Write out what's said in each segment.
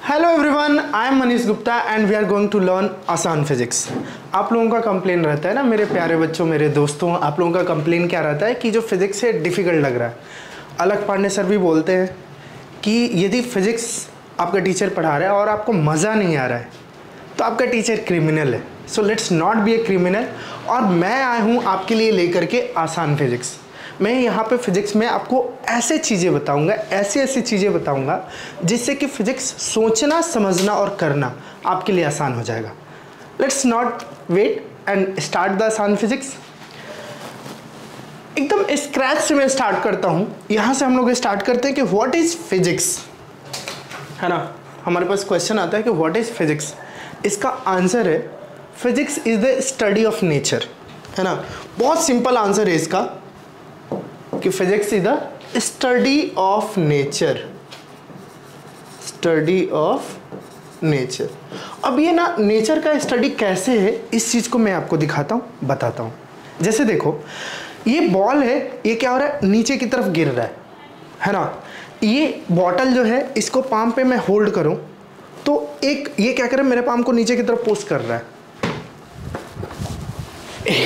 Hello everyone, I am Manish Gupta and we are going to learn aasan physics. आप लोगों का complain रहता है ना मेरे प्यारे बच्चों, मेरे दोस्तों, आप लोगों का कंप्लेन क्या रहता है कि जो फिज़िक्स है डिफ़िकल्ट लग रहा है। अलग पांडे सर भी बोलते हैं कि यदि फिज़िक्स आपका टीचर पढ़ा रहा है और आपको मज़ा नहीं आ रहा है तो आपका टीचर क्रिमिनल है। So let's not be a criminal. और मैं आया हूँ आपके लिए लेकर के आसान फिज़िक्स। मैं यहाँ पे फिज़िक्स में आपको ऐसे चीज़ें बताऊँगा, ऐसी चीज़ें बताऊँगा जिससे कि फ़िज़िक्स सोचना, समझना और करना आपके लिए आसान हो जाएगा। Let's not wait and start the aasan physics. एकदम स्क्रैच से मैं स्टार्ट करता हूँ। यहाँ से हम लोग स्टार्ट करते हैं कि व्हाट इज़ फिज़िक्स, है ना। हमारे पास क्वेश्चन आता है कि व्हाट इज़ फिज़िक्स। इसका आंसर है physics is the study of nature, है ना। बहुत सिंपल आंसर है इसका कि physics is the study of nature, study of nature. अब ये ना नेचर का स्टडी कैसे है इस चीज़ को मैं आपको दिखाता हूँ, बताता हूँ। जैसे देखो, ये बॉल है, ये क्या हो रहा है, नीचे की तरफ गिर रहा है ना। ये बॉटल जो है इसको पाम पे मैं होल्ड करूँ तो एक ये क्या कर रहा है, मेरे पाम को नीचे की तरफ पुश कर रहा है।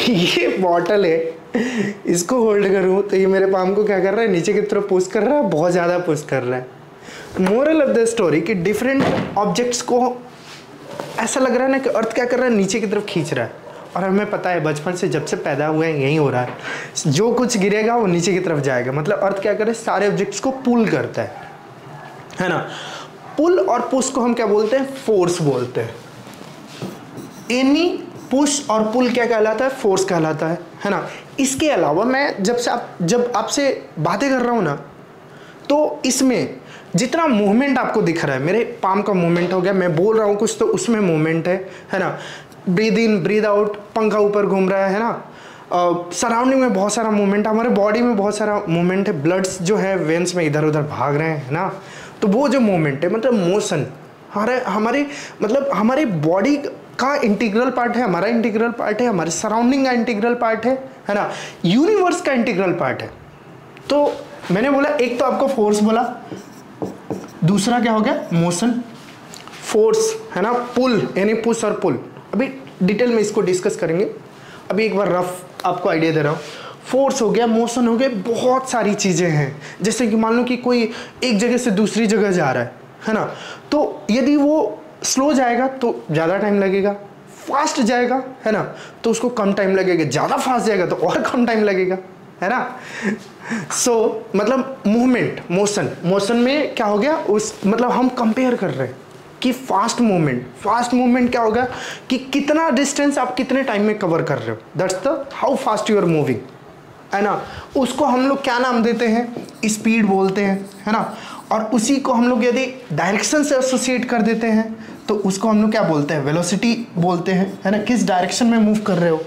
ये बॉटल है, इसको होल्ड करूँ तो ये मेरे पाम को क्या कर रहा है, नीचे की तरफ पुश कर रहा है, बहुत ज़्यादा पुश कर रहा है। मोरल ऑफ द स्टोरी कि डिफरेंट ऑब्जेक्ट्स को ऐसा लग रहा है ना कि अर्थ क्या कर रहा है, नीचे की तरफ खींच रहा है। और हमें पता है बचपन से जब से पैदा हुए हैं यही हो रहा है, जो कुछ गिरेगा वो नीचे की तरफ जाएगा। मतलब अर्थ क्या करे, सारे ऑब्जेक्ट्स को पुल करता है ना। पुल और पुश को हम क्या बोलते हैं, फोर्स बोलते हैं। एनी पुश और पुल क्या कहलाता है, फोर्स कहलाता है ना। इसके अलावा मैं जब आपसे बातें कर रहा हूँ ना, तो इसमें जितना मूवमेंट आपको दिख रहा है, मेरे पाम का मूवमेंट हो गया, मैं बोल रहा हूँ कुछ तो उसमें मूवमेंट है ना। ब्रीद इन ब्रीद आउट, पंखा ऊपर घूम रहा है ना। सराउंडिंग में बहुत सारा मूवमेंट है, हमारे बॉडी में बहुत सारा मूवमेंट है। ब्लड्स जो है वेन्स में इधर उधर भाग रहे हैं ना। तो वो जो मूवमेंट है मतलब मोशन हमारी बॉडी का इंटीग्रल पार्ट है, हमारा इंटीग्रल पार्ट है, हमारे सराउंडिंग का इंटीग्रल पार्ट है ना। यूनिवर्स का इंटीग्रल पार्ट है। तो मैंने बोला एक तो आपको फोर्स बोला, दूसरा क्या हो गया, मोशन। फोर्स है ना, पुल यानी पुश और पुल। अभी डिटेल में इसको डिस्कस करेंगे, अभी एक बार रफ आपको आइडिया दे रहा हूँ। फोर्स हो गया, मोशन हो गया, बहुत सारी चीज़ें हैं। जैसे कि मान लो कि कोई एक जगह से दूसरी जगह जा रहा है ना। तो यदि वो स्लो जाएगा तो ज़्यादा टाइम लगेगा, फास्ट जाएगा है ना तो उसको कम टाइम लगेगा, ज़्यादा फास्ट जाएगा तो और कम टाइम लगेगा, है ना। मतलब मूवमेंट, मोशन में क्या हो गया, उस मतलब हम कंपेयर कर रहे हैं कि फास्ट मूवमेंट क्या होगा कि कितना डिस्टेंस आप कितने टाइम में कवर कर रहे हो, that's the how fast you are moving, है ना। उसको हम लोग क्या नाम देते हैं, स्पीड बोलते हैं, है ना। और उसी को हम लोग यदि डायरेक्शन से एसोसिएट कर देते हैं तो उसको हम लोग क्या बोलते हैं, वेलोसिटी बोलते हैं, है ना। किस डायरेक्शन में मूव कर रहे हो,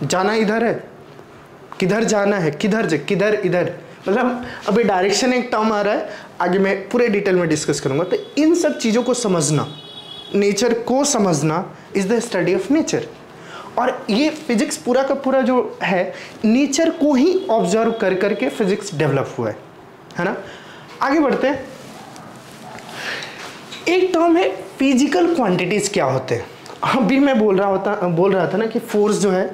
जाना इधर है, किधर जाना है, किधर इधर, मतलब अभी डायरेक्शन एक टर्म आ रहा है, आगे मैं पूरे डिटेल में डिस्कस करूंगा। तो इन सब चीज़ों को समझना, नेचर को समझना is the study of nature. और ये फिजिक्स पूरा का पूरा जो है नेचर को ही ऑब्जर्व कर करके फिजिक्स डेवलप हुआ है ना। आगे बढ़ते हैं। एक टर्म है फिजिकल क्वांटिटीज क्या होते हैं। अभी मैं बोल रहा था ना कि फोर्स जो है,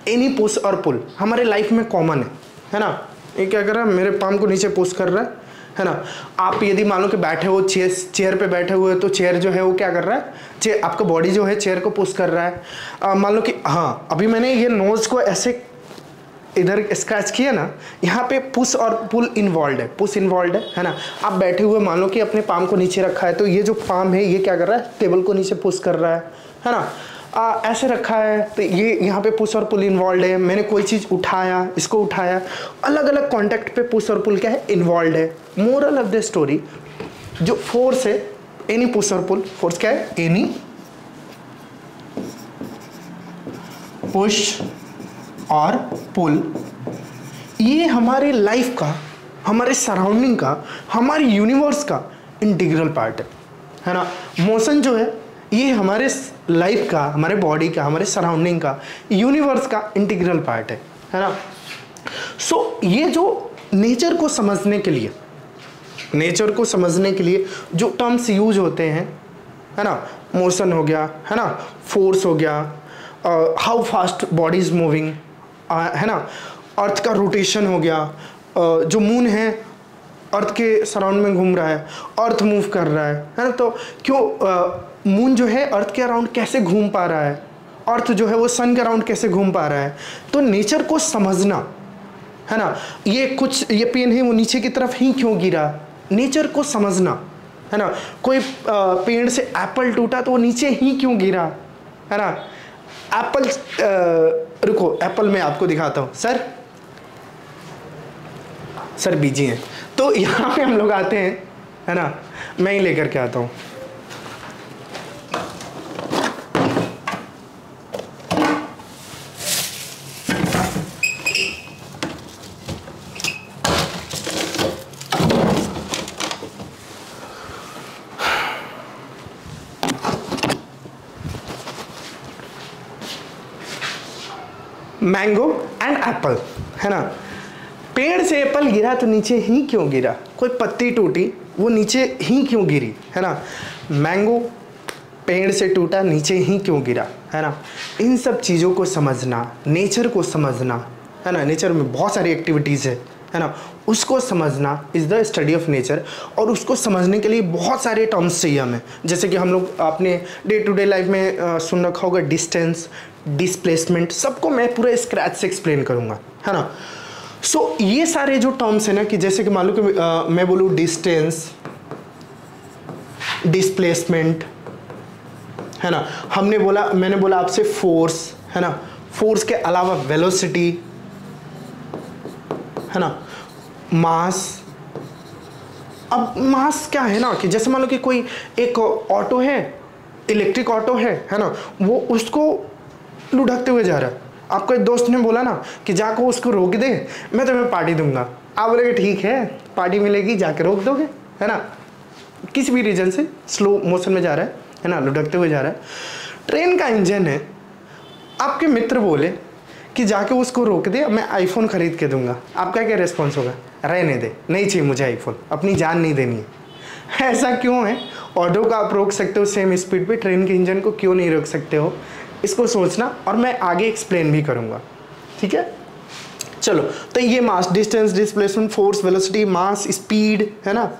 एनी पुश और पुल हमारे लाइफ में कॉमन है ना। ये क्या कर रहा है, मेरे पाम को नीचे पुश कर रहा है ना। आप यदि मान लो कि बैठे हो, चेयर पे बैठे हुए तो चेयर जो है वो क्या कर रहा है, आपका बॉडी जो है चेयर को पुश कर रहा है। मान लो कि हाँ, अभी मैंने ये नोज को ऐसे इधर स्क्रैच किया ना, यहाँ पे पुश और पुल इन्वॉल्व है ना। आप बैठे हुए मान लो कि अपने पाम को नीचे रखा है तो ये जो पाम है ये क्या कर रहा है, टेबल को नीचे पुश कर रहा है ना। ऐसे रखा है तो ये यहाँ पे पुश और पुल इन्वॉल्व है। मैंने कोई चीज़ उठाया, इसको उठाया, अलग अलग कॉन्टेक्ट पे पुश और पुल क्या है, इन्वॉल्व है। मोरल ऑफ द स्टोरी, जो फोर्स है एनी पुश और पुल, फोर्स क्या है, एनी पुश और पुल, ये हमारे लाइफ का, हमारे सराउंडिंग का, हमारे यूनिवर्स का इंटीग्रल पार्ट है ना। मोशन जो है ये हमारे लाइफ का, हमारे बॉडी का, हमारे सराउंडिंग का, यूनिवर्स का इंटीग्रल पार्ट है ना। सो ये जो नेचर को समझने के लिए नेचर को समझने के लिए जो टर्म्स यूज होते हैं, है ना, मोशन हो गया, है ना, फोर्स हो गया, how fast body is moving, है ना, अर्थ का रोटेशन हो गया, जो मून है अर्थ के सराउंड में घूम रहा है, अर्थ मूव कर रहा है ना, तो क्यों मून जो है अर्थ के अराउंड कैसे घूम पा रहा है, अर्थ जो है वो सन के अराउंड कैसे घूम पा रहा है। तो नेचर को समझना, है ना, ये पेन है वो नीचे की तरफ ही क्यों गिरा, नेचर को समझना, है ना, कोई पेड़ से एप्पल टूटा तो वो नीचे ही क्यों गिरा, है ना, एप्पल रुको एप्पल मैं आपको दिखाता हूँ। सर बिजी हैं, तो यहाँ पे हम लोग आते हैं, है ना, मैं ही लेकर के आता हूँ। मैंगो एंड एप्पल, है ना, पेड़ से एप्पल गिरा तो नीचे ही क्यों गिरा, कोई पत्ती टूटी वो नीचे ही क्यों गिरी, है ना, मैंगो पेड़ से टूटा नीचे ही क्यों गिरा, है ना। इन सब चीज़ों को समझना, नेचर को समझना, है ना, नेचर में बहुत सारी एक्टिविटीज़ है ना, उसको समझना is the study of nature. और उसको समझने के लिए बहुत सारे टर्म्स चाहिए हमें, जैसे कि हम लोग अपने डे टू डे लाइफ में सुन रखा होगा डिस्टेंस, डिस्प्लेसमेंट, सबको मैं पूरे स्क्रैच से एक्सप्लेन करूँगा, है ना। सो ये सारे जो टर्म्स है ना, कि जैसे कि मान लो कि मैं बोलूँ डिस्टेंस, डिस्प्लेसमेंट, है ना, मैंने बोला आपसे फोर्स, है ना, फोर्स के अलावा वेलोसिटी, है ना, मास। अब मास क्या है ना, कि जैसे मान लो कि कोई एक ऑटो है, इलेक्ट्रिक ऑटो है ना, वो उसको लुढ़कते हुए जा रहा है, आपको एक दोस्त ने बोला ना कि जाकर उसको रोक दे, मैं तुम्हें पार्टी दूंगा, आप बोलेगे ठीक है पार्टी मिलेगी, जाके रोक दोगे, है ना, किसी भी रीजन से स्लो मोशन में जा रहा है ना, लुढ़कते हुए जा रहा है। ट्रेन का इंजन है, आपके मित्र बोले कि जाके उसको रोक दे, मैं आईफोन खरीद के दूंगा, आपका क्या रिस्पॉन्स होगा, रहने दे, नहीं चाहिए मुझे आईफोन, अपनी जान नहीं देनी है। ऐसा क्यों है, ऑटो का आप रोक सकते हो सेम स्पीड पे, ट्रेन के इंजन को क्यों नहीं रोक सकते हो, इसको सोचना, और मैं आगे एक्सप्लेन भी करूंगा, ठीक है। चलो, तो ये मास, डिस्टेंस, डिस्प्लेसमेंट, फोर्स, वेलोसिटी, मास, स्पीड, है ना,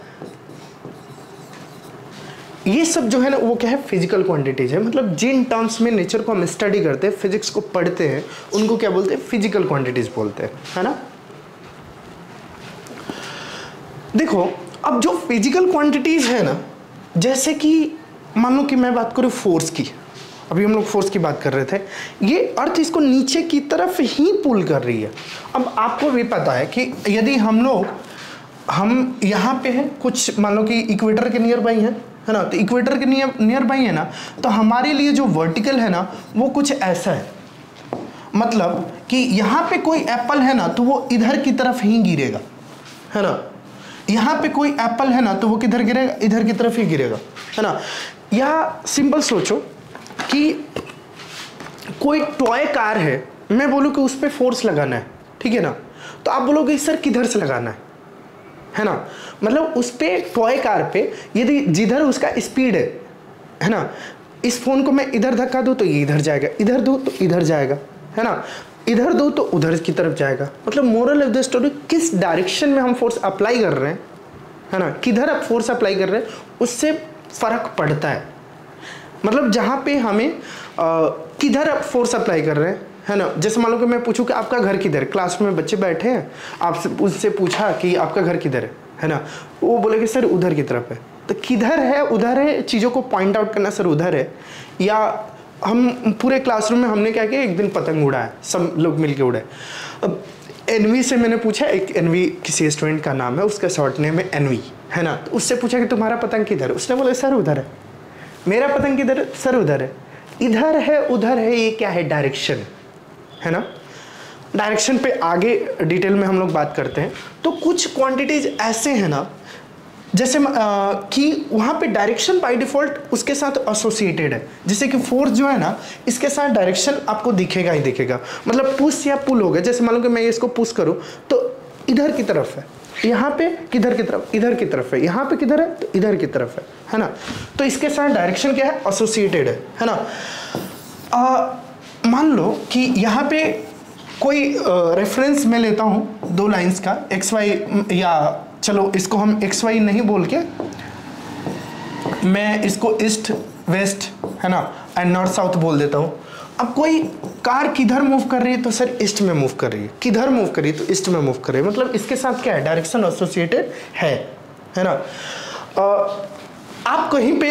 ये सब जो है ना वो क्या है, फिजिकल क्वांटिटीज है। मतलब जिन टर्म्स में नेचर को हम स्टडी करते हैं, फिजिक्स को पढ़ते हैं, उनको क्या बोलते हैं, फिजिकल क्वांटिटीज बोलते हैं, है ना। देखो, अब जो फिजिकल क्वांटिटीज है ना, जैसे कि मान लो कि मैं बात करूँ फोर्स की, अभी हम लोग फोर्स की बात कर रहे थे, ये अर्थ इसको नीचे की तरफ ही पुल कर रही है। अब आपको भी पता है कि यदि हम यहाँ पे हैं, कुछ मान लो कि इक्वेटर के नियर बाई है ना, तो इक्वेटर के नियर बाई है ना, तो हमारे लिए जो वर्टिकल है ना वो कुछ ऐसा है, मतलब कि यहाँ पे कोई एप्पल है ना तो वो इधर की तरफ ही गिरेगा, है ना, यहाँ पे कोई एप्पल है ना तो वो किधर गिरेगा, इधर की तरफ ही गिरेगा, है ना। या सिंपल सोचो कि कोई टॉय कार है, मैं बोलूँ कि उस पर फोर्स लगाना है, ठीक है ना, तो आप बोलोगे सर किधर से लगाना है ना, मतलब उस पे टॉय कार पे यदि जिधर उसका स्पीड है ना, इस फोन को मैं इधर धक्का दूँ तो ये इधर जाएगा, इधर दूँ तो इधर जाएगा, है ना, इधर दो तो उधर की तरफ जाएगा। मतलब मोरल ऑफ द स्टोरी, किस डायरेक्शन में हम फोर्स अप्लाई कर रहे हैं, है ना, किधर आप फोर्स अप्लाई कर रहे हैं उससे फर्क पड़ता है। मतलब जहाँ पे हमें किधर आप फोर्स अप्लाई कर रहे हैं, है ना, जैसे मान लो कि मैं पूछूं कि आपका घर किधर है, क्लास में बच्चे बैठे हैं, आपसे उससे पूछा कि आपका घर किधर है ना, वो बोले कि सर उधर की तरफ है, तो किधर है उधर है, चीज़ों को पॉइंट आउट करना, सर उधर है। या हम पूरे क्लासरूम में हमने क्या किया, एक दिन पतंग उड़ाया, सब लोग मिलके उड़ाए। अब एनवी से मैंने पूछा, एक एनवी किसी स्टूडेंट का नाम है, उसका शॉर्ट नेम है एनवी, है ना, तो उससे पूछा कि तुम्हारा पतंग किधर है, उसने बोला सर उधर है। मेरा पतंग किधर है, सर उधर है। इधर है उधर है, ये क्या है, डायरेक्शन है ना। डायरेक्शन पे आगे डिटेल में हम लोग बात करते हैं। तो कुछ क्वांटिटीज ऐसे हैं ना, जैसे कि वहाँ पे डायरेक्शन बाय डिफ़ॉल्ट उसके साथ एसोसिएटेड है। जैसे कि फोर्स जो है ना, इसके साथ डायरेक्शन आपको दिखेगा ही दिखेगा। मतलब पुश या पुल हो गया, जैसे मान लो कि मैं इसको पुश करूँ तो इधर की तरफ है, यहाँ पे किधर की तरफ, इधर की तरफ है, यहाँ पे किधर है तो इधर की तरफ है ना। तो इसके साथ डायरेक्शन क्या है, एसोसिएटेड है ना। मान लो कि यहाँ पे कोई रेफरेंस मैं लेता हूँ 2 लाइंस का एक्स वाई, या चलो इसको हम एक्स वाई नहीं बोल के मैं इसको ईस्ट वेस्ट है ना एंड नॉर्थ साउथ बोल देता हूँ। अब कोई कार किधर मूव कर रही है तो सर ईस्ट में मूव कर रही है, किधर मूव कर रही है तो ईस्ट में मूव कर रही है, मतलब इसके साथ क्या है, डायरेक्शन एसोसिएटेड है ना। आप कहीं पे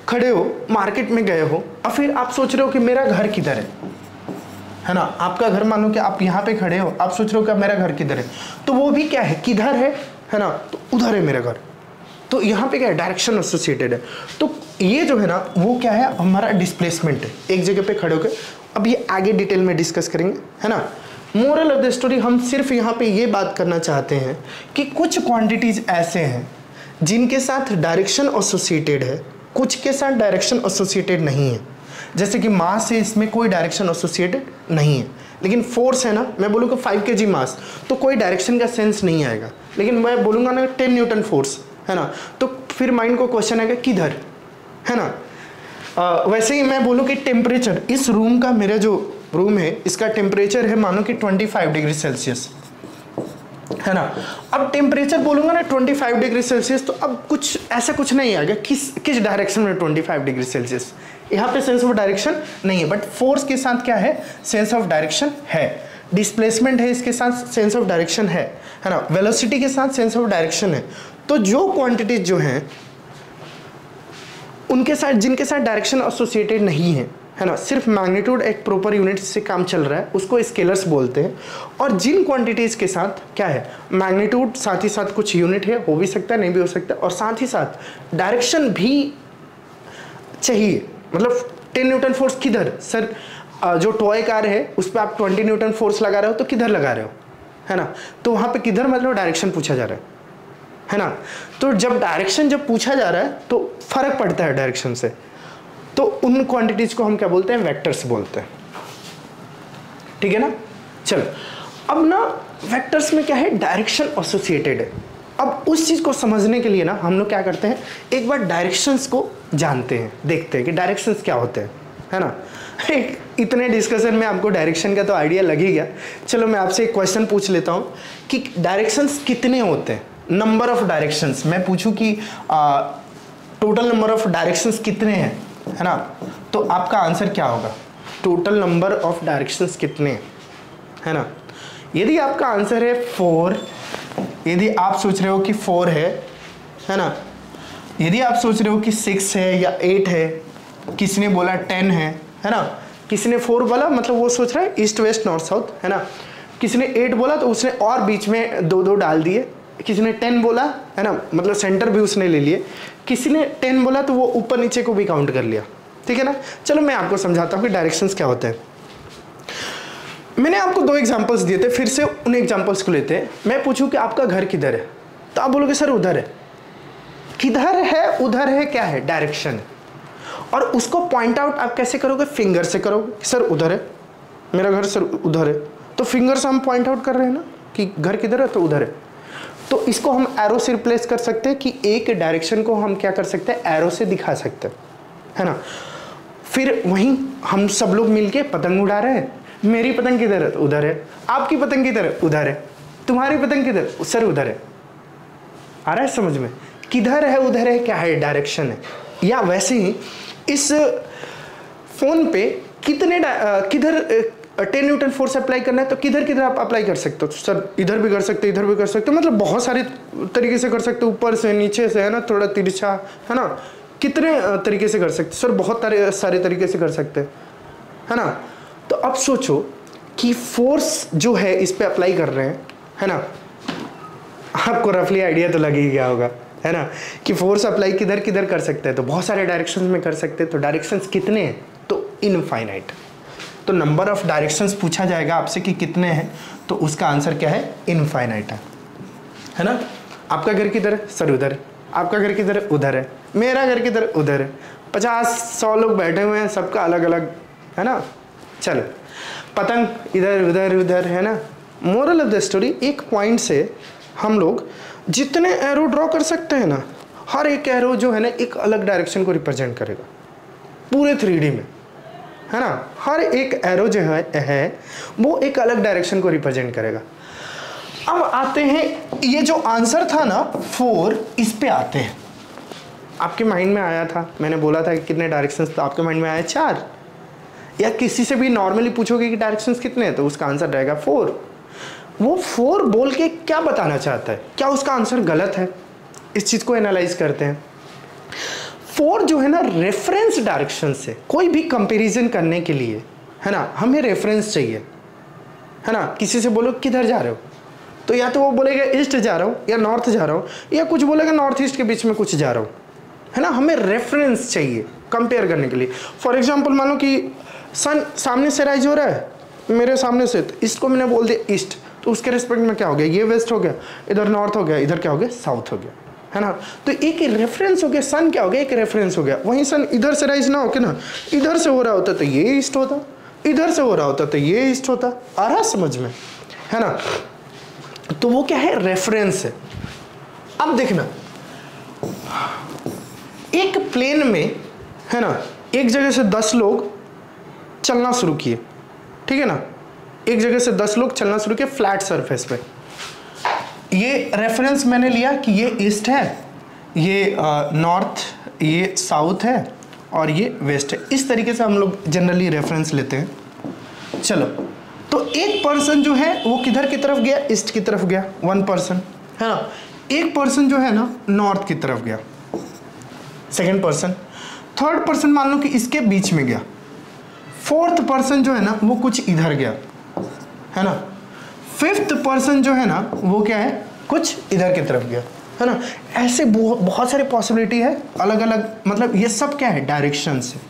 खड़े हो, मार्केट में गए हो और फिर आप सोच रहे हो कि मेरा घर किधर है ना। आपका घर, मानो कि आप यहाँ पे खड़े हो, आप सोच रहे हो कि मेरा घर किधर है, तो वो भी क्या है, किधर है ना, तो उधर है मेरा घर। तो यहाँ पे क्या है, डायरेक्शन एसोसिएटेड है। तो ये जो है ना वो क्या है, हमारा डिस्प्लेसमेंट है, एक जगह पे खड़े होकर। अब ये आगे डिटेल में डिस्कस करेंगे है ना। मोरल ऑफ द स्टोरी, हम सिर्फ यहाँ पे ये बात करना चाहते हैं कि कुछ क्वांटिटीज ऐसे हैं जिनके साथ डायरेक्शन एसोसिएटेड है, कुछ के साथ डायरेक्शन एसोसिएटेड नहीं है। जैसे कि मास है, इसमें कोई डायरेक्शन एसोसिएटेड नहीं है, लेकिन फोर्स है ना, मैं बोलूँगा 5 kg मास तो कोई डायरेक्शन का सेंस नहीं आएगा। लेकिन मैं बोलूँगा ना 10 न्यूटन फोर्स है ना, तो फिर माइंड को क्वेश्चन आएगा किधर है ना। वैसे ही मैं बोलूँ कि टेम्परेचर, इस रूम का, मेरा जो रूम है इसका टेम्परेचर है मानो कि 25 डिग्री सेल्सियस है ना। अब टेम्परेचर बोलूँगा ना 25 डिग्री सेल्सियस, तो अब कुछ ऐसा कुछ नहीं आएगा किस डायरेक्शन में 25 डिग्री सेल्सियस, यहाँ पे सेंस ऑफ डायरेक्शन नहीं है। बट फोर्स के साथ क्या है, सेंस ऑफ डायरेक्शन है। डिस्प्लेसमेंट है, इसके साथ सेंस ऑफ डायरेक्शन है ना। वेलोसिटी के साथ सेंस ऑफ डायरेक्शन है। तो जो क्वांटिटीज जो हैं उनके साथ, जिनके साथ डायरेक्शन एसोसिएटेड नहीं है ना, सिर्फ मैग्नीट्यूड एक प्रॉपर यूनिट से काम चल रहा है, उसको स्केलर्स बोलते हैं। और जिन क्वांटिटीज के साथ क्या है, मैग्नीट्यूड साथ ही साथ कुछ यूनिट है, हो भी सकता है नहीं भी हो सकता है, और साथ ही साथ डायरेक्शन भी चाहिए। मतलब 10 न्यूटन फोर्स किधर, सर जो टॉय कार है उस पर आप 20 न्यूटन फोर्स लगा रहे हो तो किधर लगा रहे हो है ना। तो वहाँ पे किधर मतलब डायरेक्शन पूछा जा रहा है ना। तो जब डायरेक्शन जब पूछा जा रहा है तो फर्क पड़ता है डायरेक्शन से, तो उन क्वांटिटीज को हम क्या बोलते हैं, वेक्टर्स बोलते हैं। ठीक है ना। चलो अब ना वेक्टर्स में क्या है, डायरेक्शन एसोसिएटेड है। अब उस चीज़ को समझने के लिए ना हम लोग क्या करते हैं, एक बार डायरेक्शंस को जानते हैं, देखते हैं कि डायरेक्शंस क्या होते हैं है ना। इतने डिस्कशन में आपको डायरेक्शन का तो आइडिया लग ही गया। चलो मैं आपसे एक क्वेश्चन पूछ लेता हूँ कि डायरेक्शंस कितने होते हैं, नंबर ऑफ डायरेक्शंस। मैं पूछूं कि टोटल नंबर ऑफ डायरेक्शंस कितने हैं है ना, तो आपका आंसर क्या होगा, टोटल नंबर ऑफ डायरेक्शंस कितने है ना। यदि आपका आंसर है 4, यदि आप सोच रहे हो कि 4 है ना, यदि आप सोच रहे हो कि 6 है या 8 है, किसी ने बोला 10 है ना, किसी ने 4 बोला मतलब वो सोच रहा है ईस्ट वेस्ट नॉर्थ साउथ है ना, किसी ने 8 बोला तो उसने और बीच में 2 डाल दिए, किसी ने 10 बोला है ना, मतलब सेंटर भी उसने ले लिए, किसी ने 10 बोला तो वो ऊपर नीचे को भी काउंट कर लिया। ठीक है ना। चलो मैं आपको समझाता हूँ कि डायरेक्शंस क्या होते हैं। मैंने आपको 2 एग्जांपल्स दिए थे, फिर से उन एग्जांपल्स को लेते हैं। मैं पूछूं कि आपका घर किधर है, तो आप बोलोगे सर उधर है। किधर है, उधर है, क्या है, डायरेक्शन। और उसको पॉइंट आउट आप कैसे करोगे, फिंगर से करोगे। सर उधर है मेरा घर, सर उधर है, तो फिंगर से हम पॉइंट आउट कर रहे हैं ना कि घर किधर है, तो उधर है। तो इसको हम एरो से रिप्लेस कर सकते हैं कि एक डायरेक्शन को हम क्या कर सकते हैं, एरो से दिखा सकते हैं है ना। फिर वहीं हम सब लोग मिलके पतंग उड़ा रहे हैं, मेरी पतंग किधर है, तो उधर है, आपकी पतंग किधर है, उधर है, तुम्हारी पतंग किधर, सर उधर है। आ रहा है समझ में, किधर है उधर है क्या है, डायरेक्शन है। या वैसे ही इस फोन पे किधर 10 न्यूटन फोर्स अप्लाई करना है तो किधर किधर आप अप्लाई कर सकते हो, तो सर इधर भी कर सकते हो, इधर भी कर सकते हो, मतलब बहुत सारे तरीके से कर सकते हो, ऊपर से नीचे से है ना, थोड़ा तिरछा है ना, कितने तरीके से कर सकते, सर बहुत सारे तरीके से कर सकते है ना। तो अब सोचो कि फोर्स जो है इस पे अप्लाई कर रहे हैं है ना, आपको रफली आइडिया तो लग ही गया होगा है ना कि फोर्स अप्लाई किधर किधर कर सकते हैं, तो बहुत सारे डायरेक्शंस में कर सकते हैं। तो डायरेक्शंस कितने हैं, तो इनफाइनाइट। तो नंबर ऑफ डायरेक्शंस पूछा जाएगा आपसे कि कितने हैं, तो उसका आंसर क्या है, इनफाइनाइट है ना। आपका घर किधर है, सर उधर है, आपका घर किधर है, उधर है, मेरा घर किधर, उधर है, 50-100 लोग बैठे हुए हैं, सबका अलग अलग है ना। चलो पतंग इधर उधर उधर है ना। मोरल ऑफ द स्टोरी, एक पॉइंट से हम लोग जितने एरो ड्रॉ कर सकते हैं ना, हर एक एरो जो है ना एक अलग डायरेक्शन को रिप्रेजेंट करेगा पूरे 3D में, है ना। हर एक एरो जो है वो एक अलग डायरेक्शन को रिप्रेजेंट करेगा। अब आते हैं, ये जो आंसर था ना 4, इस पे आते हैं। आपके माइंड में आया था, मैंने बोला था कि कितने डायरेक्शंस, तो आपके माइंड में आया 4, या किसी से भी नॉर्मली पूछोगे कि डायरेक्शंस कितने हैं तो उसका आंसर रहेगा 4। वो 4 बोल के क्या बताना चाहता है, क्या उसका आंसर गलत है, इस चीज़ को एनालाइज करते हैं। 4 जो है ना रेफरेंस डायरेक्शन से कोई भी कंपैरिजन करने के लिए, है ना, हमें रेफरेंस चाहिए, है ना। किसी से बोलो किधर जा रहे हो, तो या तो वो बोलेगा ईस्ट जा रहा हूँ या नॉर्थ जा रहा हूँ, या कुछ बोलेगा नॉर्थ ईस्ट के बीच में कुछ जा रहा हूँ, है ना। हमें रेफरेंस चाहिए कंपेयर करने के लिए। फॉर एग्जांपल मान लो कि सन सामने से राइज हो रहा है मेरे सामने से, तो इसको मैंने बोल दिया ईस्ट, तो उसके रिस्पेक्ट में क्या हो गया, ये वेस्ट हो गया, इधर नॉर्थ हो गया, इधर क्या हो गया, साउथ हो गया, है ना। तो एक रेफरेंस हो गया, सन क्या हो गया, एक रेफरेंस हो गया। वहीं सन इधर से राइज ना होके ना इधर से हो रहा होता तो ये ईस्ट होता, इधर से हो रहा होता तो ये ईस्ट होता। आ रहा समझ में, है ना। तो वो क्या है, रेफरेंस है। अब देखना, एक प्लेन में, है ना, एक जगह से 10 लोग चलना शुरू किए, ठीक है ना। एक जगह से 10 लोग चलना शुरू किए फ्लैट सरफेस पे। ये रेफरेंस मैंने लिया कि ये ईस्ट है, ये नॉर्थ, ये साउथ है और ये वेस्ट है। इस तरीके से हम लोग जनरली रेफरेंस लेते हैं। चलो, तो एक पर्सन जो है वो किधर की तरफ गया, ईस्ट की तरफ गया, 1 पर्सन, है ना। एक पर्सन जो है ना नॉर्थ की तरफ गया, सेकंड पर्सन। थर्ड पर्सन मान लो कि इसके बीच में गया। फोर्थ पर्सन जो है ना वो कुछ इधर गया, है ना। फिफ्थ पर्सन जो है ना वो क्या है, कुछ इधर की तरफ गया, है ना। ऐसे बहुत सारी पॉसिबिलिटी है अलग अलग, मतलब ये सब क्या है, डायरेक्शंस है।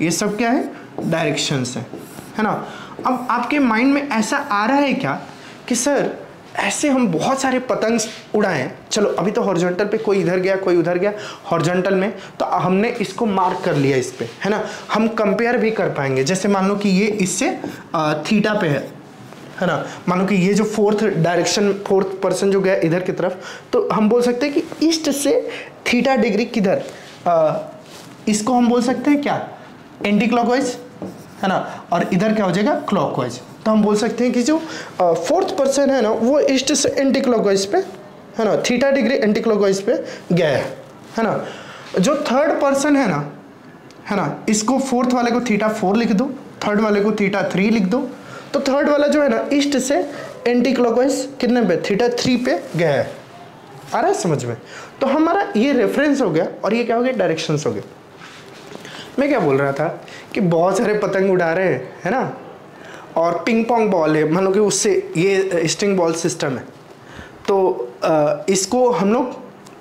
ये सब क्या है, डायरेक्शंस है ना। अब आपके माइंड में ऐसा आ रहा है क्या कि सर ऐसे हम बहुत सारे पतंग उड़ाएं, चलो अभी तो हॉरिजॉन्टल पे कोई इधर गया कोई उधर गया, हॉरिजॉन्टल में तो हमने इसको मार्क कर लिया इस पे, है ना। हम कंपेयर भी कर पाएंगे, जैसे मान लो कि ये इससे थीटा पे है ना। मान लो कि ये जो फोर्थ पर्सन जो गया इधर की तरफ, तो हम बोल सकते हैं कि ईस्ट से थीटा डिग्री किधर, इसको हम बोल सकते हैं क्या, एंटी क्लॉकवाइज, है ना। और इधर क्या हो जाएगा, क्लॉकवाइज। तो हम बोल सकते हैं कि जो फोर्थ पर्सन है ना वो ईस्ट से एंटी क्लॉकवाइज पे, है ना, थीटा डिग्री एंटी क्लॉकवाइज पे गया है ना। जो थर्ड पर्सन है ना, इसको फोर्थ वाले को थीटा 4 लिख दो, थर्ड वाले को थीटा 3 लिख दो। तो थर्ड वाला जो है ना ईस्ट से एंटी क्लॉकवाइज कितने पे, थीटा 3 पे गया है। आ रहा है समझ में। तो हमारा ये रेफरेंस हो गया और ये क्या हो गया, डायरेक्शंस हो गए। मैं क्या बोल रहा था कि बहुत सारे पतंग उड़ा रहे हैं, है ना, और पिंग पोंग बॉल है, मान लो कि उससे ये स्ट्रिंग बॉल सिस्टम है, तो इसको हम लोग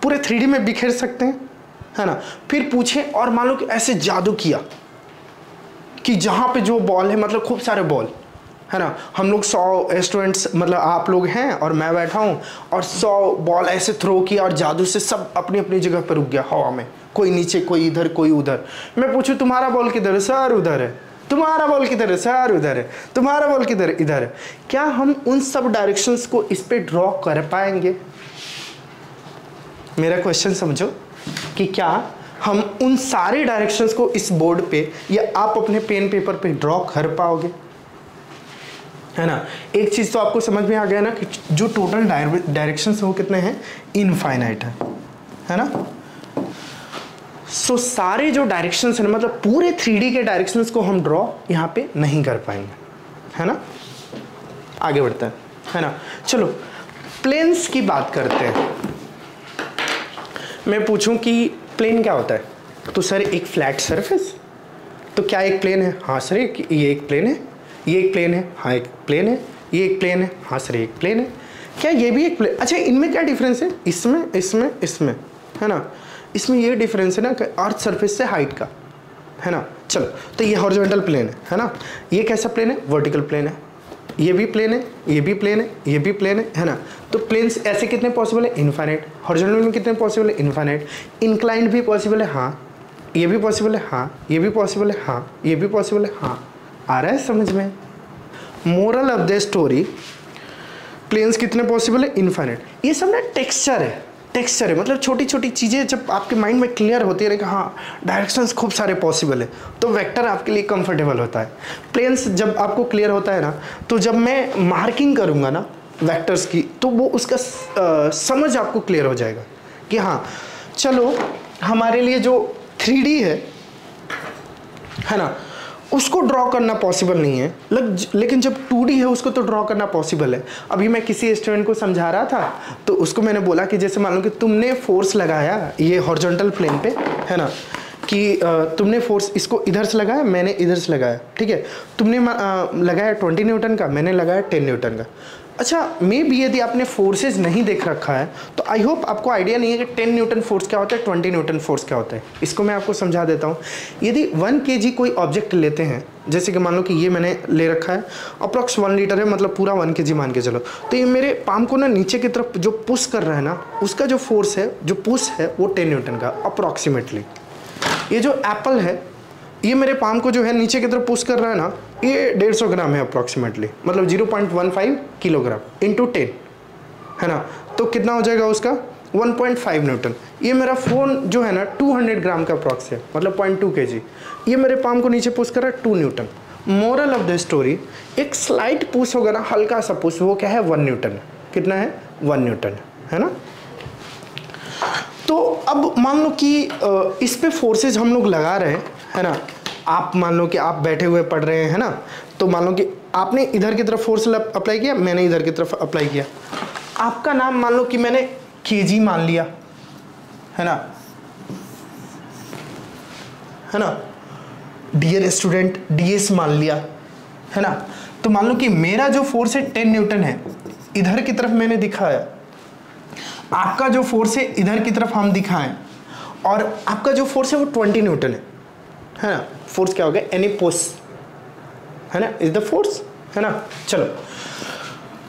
पूरे 3D में बिखेर सकते हैं, है ना। फिर पूछें और मान लो कि ऐसे जादू किया कि जहाँ पे जो बॉल है, मतलब खूब सारे बॉल, है ना, हम लोग 100 स्टूडेंट्स, मतलब आप लोग हैं और मैं बैठा हूँ, और 100 बॉल ऐसे थ्रो किया और जादू से सब अपनी अपनी जगह पर रुक गया हवा में, कोई नीचे कोई इधर कोई उधर। मैं पूछूं तुम्हारा बॉल किधर है, सर उधर है। तुम्हारा बॉल किधर है, सर उधर है। तुम्हारा बॉल किधर है, इधर है। क्या हम उन सब डायरेक्शंस को इस पे ड्रॉ कर पाएंगे? मेरा क्वेश्चन समझो कि क्या हम उन सारे डायरेक्शंस को इस बोर्ड पे या आप अपने पेन पेपर पे ड्रॉ कर पाओगे, है ना। एक चीज़ तो आपको समझ में आ गया ना कि जो टोटल डायरेक्शंस वो कितने हैं, इनफाइनाइट है ना। सो सारे जो डायरेक्शंस हैं, मतलब पूरे 3D के डायरेक्शंस को हम ड्रॉ यहाँ पे नहीं कर पाएंगे, है ना। आगे बढ़ते हैं, है ना। चलो प्लेन्स की बात करते हैं। मैं पूछूं कि प्लेन क्या होता है, तो सर एक फ्लैट सरफेस। तो क्या एक प्लेन है? हाँ सर ये एक प्लेन है। ये एक प्लेन है? हाँ एक प्लेन है। ये एक प्लेन है? हाँ सर एक प्लेन है। क्या ये भी एक प्लेन? अच्छा इनमें क्या डिफरेंस है, इसमें इसमें इसमें, है ना। इसमें ये डिफरेंस है ना कि अर्थ सरफेस से हाइट का, है ना। चलो तो ये हॉरिजॉन्टल प्लेन है ना। ये कैसा प्लेन है? वर्टिकल प्लेन है। ये भी प्लेन है, ये भी प्लेन है, ये भी प्लेन है ना। तो प्लेन्स ऐसे कितने पॉसिबल है? इनफाइनाइट। हॉरिजॉन्टल में कितने पॉसिबल है? इनफाइनाइट। इंक्लाइंड भी पॉसिबल है, हाँ। ये भी पॉसिबल है, हाँ। ये भी पॉसिबल है, हाँ। ये भी पॉसिबल है, हाँ। आ रहा है समझ में? Moral of the story, planes कितने पॉसिबल है, इनफाइनाइट। ये सब ना टेक्सचर है, टेक्सचर है, मतलब छोटी छोटी चीज़ें जब आपके माइंड में क्लियर होती है कि हाँ डायरेक्शंस खूब सारे पॉसिबल है, तो वेक्टर आपके लिए कंफर्टेबल होता है। प्लेन्स जब आपको क्लियर होता है ना, तो जब मैं मार्किंग करूँगा ना वेक्टर्स की, तो वो उसका समझ आपको क्लियर हो जाएगा कि हाँ चलो हमारे लिए जो 3D है ना, उसको ड्रॉ करना पॉसिबल नहीं है, लेकिन जब 2D है उसको तो ड्रॉ करना पॉसिबल है। अभी मैं किसी स्टूडेंट को समझा रहा था, तो उसको मैंने बोला कि जैसे मान लो कि तुमने फोर्स लगाया ये हॉरिजॉन्टल प्लेन पे, है ना, कि तुमने फोर्स इसको इधर से लगाया, मैंने इधर से लगाया, ठीक है, तुमने लगाया 20 न्यूटन का, मैंने लगाया 10 न्यूटन का। अच्छा, मे बी यदि आपने फोर्सेस नहीं देख रखा है तो आई होप आपको आइडिया नहीं है कि 10 न्यूटन फोर्स क्या होता है, 20 न्यूटन फोर्स क्या होता है। इसको मैं आपको समझा देता हूँ। यदि 1 kg कोई ऑब्जेक्ट लेते हैं, जैसे कि मान लो कि ये मैंने ले रखा है, अप्रॉक्स 1 लीटर है, मतलब पूरा 1 kg मान के चलो, तो ये मेरे पाम को ना नीचे की तरफ जो पुश कर रहा है ना, उसका जो फोर्स है, जो पुश है, वो 10 न्यूटन का अप्रॉक्सीमेटली। ये जो एप्पल है, ये मेरे पाम को जो है नीचे की तरफ पुश कर रहा है ना, ये 150 ग्राम है अप्रॉक्सीमेटली, मतलब 0.15 किलोग्राम इंटू 10, है ना, तो कितना हो जाएगा उसका 1.5 न्यूटन। ये मेरा फ़ोन जो है ना 200 ग्राम का अप्रॉक्स है, मतलब 0.2 kg। ये मेरे पाम को नीचे पुश कर रहा है 2 Newton. Moral of the story, एक स्लाइट पुश होगा ना, हल्का सा पुश, वो क्या है 1 न्यूटन। कितना है 1 न्यूटन, है ना। तो अब मान लो कि इस पे फोर्सेस हम लोग लगा रहे हैं, है ना। आप मान लो कि आप बैठे हुए पढ़ रहे हैं, है ना, तो मान लो कि आपने इधर की तरफ फोर्स अप्लाई किया, मैंने इधर की तरफ अप्लाई किया। आपका नाम मान लो कि मैंने केजी मान लिया, है ना, डियर स्टूडेंट डीएस मान लिया, है ना। तो मान लो कि मेरा जो फोर्स है 10 न्यूटन है, इधर की तरफ मैंने दिखाया, आपका जो फोर्स है इधर की तरफ हम दिखाएं, और आपका जो फोर्स है वो 20 न्यूटन है ना। फोर्स क्या हो गया, एनी पुश, है ना, इज द फोर्स, है ना। चलो,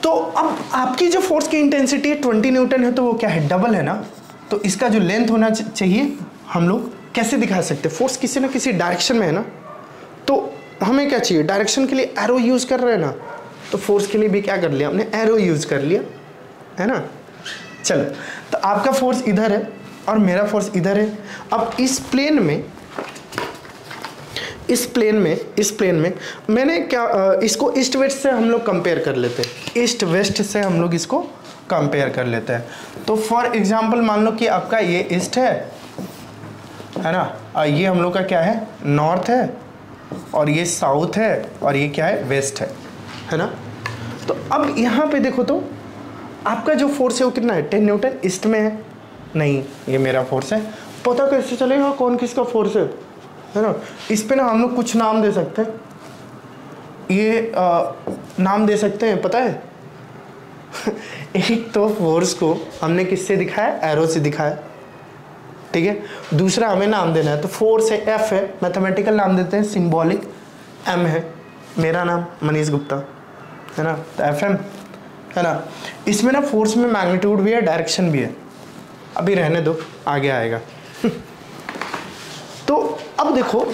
तो अब आपकी जो फोर्स की इंटेंसिटी है 20 न्यूटन है, तो वो क्या है, डबल है ना। तो इसका जो लेंथ होना चाहिए, हम लोग कैसे दिखा सकते हैं, फोर्स किसी ना किसी डायरेक्शन में है ना, तो हमें क्या चाहिए, डायरेक्शन के लिए एरो यूज़ कर रहे हैं ना, तो फोर्स के लिए भी क्या कर लिया हमने, एरो यूज़ कर लिया, है ना। चलो, तो आपका फोर्स इधर है और मेरा फोर्स इधर है। अब इस प्लेन में मैंने क्या, इसको ईस्ट वेस्ट से हम लोग कंपेयर कर लेते हैं, ईस्ट वेस्ट से हम लोग इसको कंपेयर कर लेते हैं। तो फॉर एग्जांपल मान लो कि आपका ये ईस्ट है ना, और ये हम लोग का क्या है, नॉर्थ है, और ये साउथ है, और ये क्या है, वेस्ट है ना। तो अब यहाँ पे देखो तो आपका जो फोर्स है वो कितना है, 10 न्यूटन। ईस्ट में है, नहीं ये मेरा फोर्स है। पता कैसे चलेगा कौन किसका फोर्स है ना। इस पे ना हम लोग कुछ नाम दे सकते हैं, ये नाम दे सकते हैं, पता है एक तो फोर्स को हमने किससे दिखाया, एरो से दिखाया, ठीक है। दूसरा हमें नाम देना है, तो फोर्स है एफ है, मैथमेटिकल नाम देते हैं, सिंबॉलिक एम है, मेरा नाम मनीष गुप्ता, है ना, तो एफ एम, है ना। इसमें ना फोर्स में मैग्नीट्यूड भी है, डायरेक्शन भी है, अभी रहने दो, आगे आएगा तो अब देखो,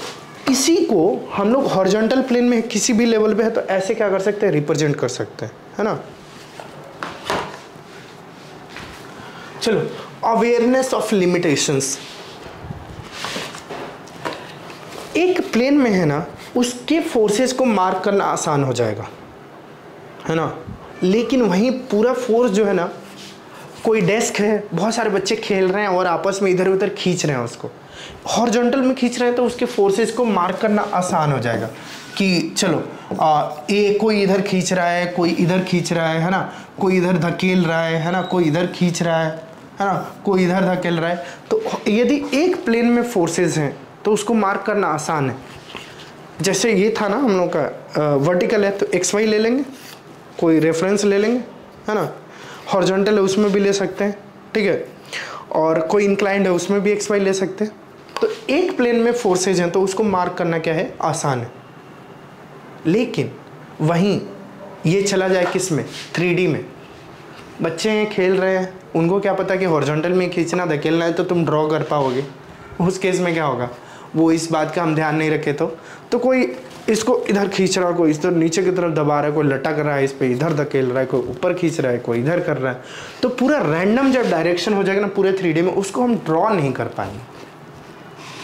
इसी को हम लोग हॉरिजॉन्टल प्लेन में किसी भी लेवल पे है तो ऐसे क्या कर सकते हैं, रिप्रेजेंट कर सकते हैं, है ना। चलो, अवेयरनेस ऑफ लिमिटेशंस। एक प्लेन में है ना, उसके फोर्सेस को मार्क करना आसान हो जाएगा, है ना, लेकिन वहीं पूरा फोर्स जो है ना, कोई डेस्क है, बहुत सारे बच्चे खेल रहे हैं और आपस में इधर उधर खींच रहे हैं, उसको हॉरिजॉन्टल में खींच रहे हैं, तो उसके फोर्सेस को मार्क करना आसान हो जाएगा कि चलो कोई इधर खींच रहा है, कोई इधर खींच रहा है ना, कोई इधर धकेल रहा है ना, कोई इधर खींच रहा है ना, कोई इधर धकेल रहा है। तो यदि एक प्लेन में फोर्सेस हैं तो उसको मार्क करना आसान है। जैसे ये था ना हम लोग का वर्टिकल है तो XY ले लेंगे, कोई रेफरेंस ले लेंगे, है ना। हॉरिजॉन्टल है उसमें भी ले सकते हैं, ठीक है, और कोई इंक्लाइंड है उसमें भी XY ले सकते हैं। तो एक प्लेन में फोर्सेज हैं तो उसको मार्क करना क्या है, आसान है। लेकिन वहीं ये चला जाए किस में, 3D में, बच्चे हैं खेल रहे हैं, उनको क्या पता कि हॉरिजॉन्टल में खींचना धकेलना है तो तुम ड्रॉ कर पाओगे, उस केस में क्या होगा, वो इस बात का हम ध्यान नहीं रखे तो कोई इसको इधर खींच रहा है, कोई इधर नीचे की तरफ दबा रहा है, कोई लटक रहा है इस पे, इधर धकेल रहा है, कोई ऊपर खींच रहा है, कोई इधर कर रहा है, तो पूरा रैंडम जब डायरेक्शन हो जाएगा ना पूरे 3D में, उसको हम ड्रॉ नहीं कर पाएंगे,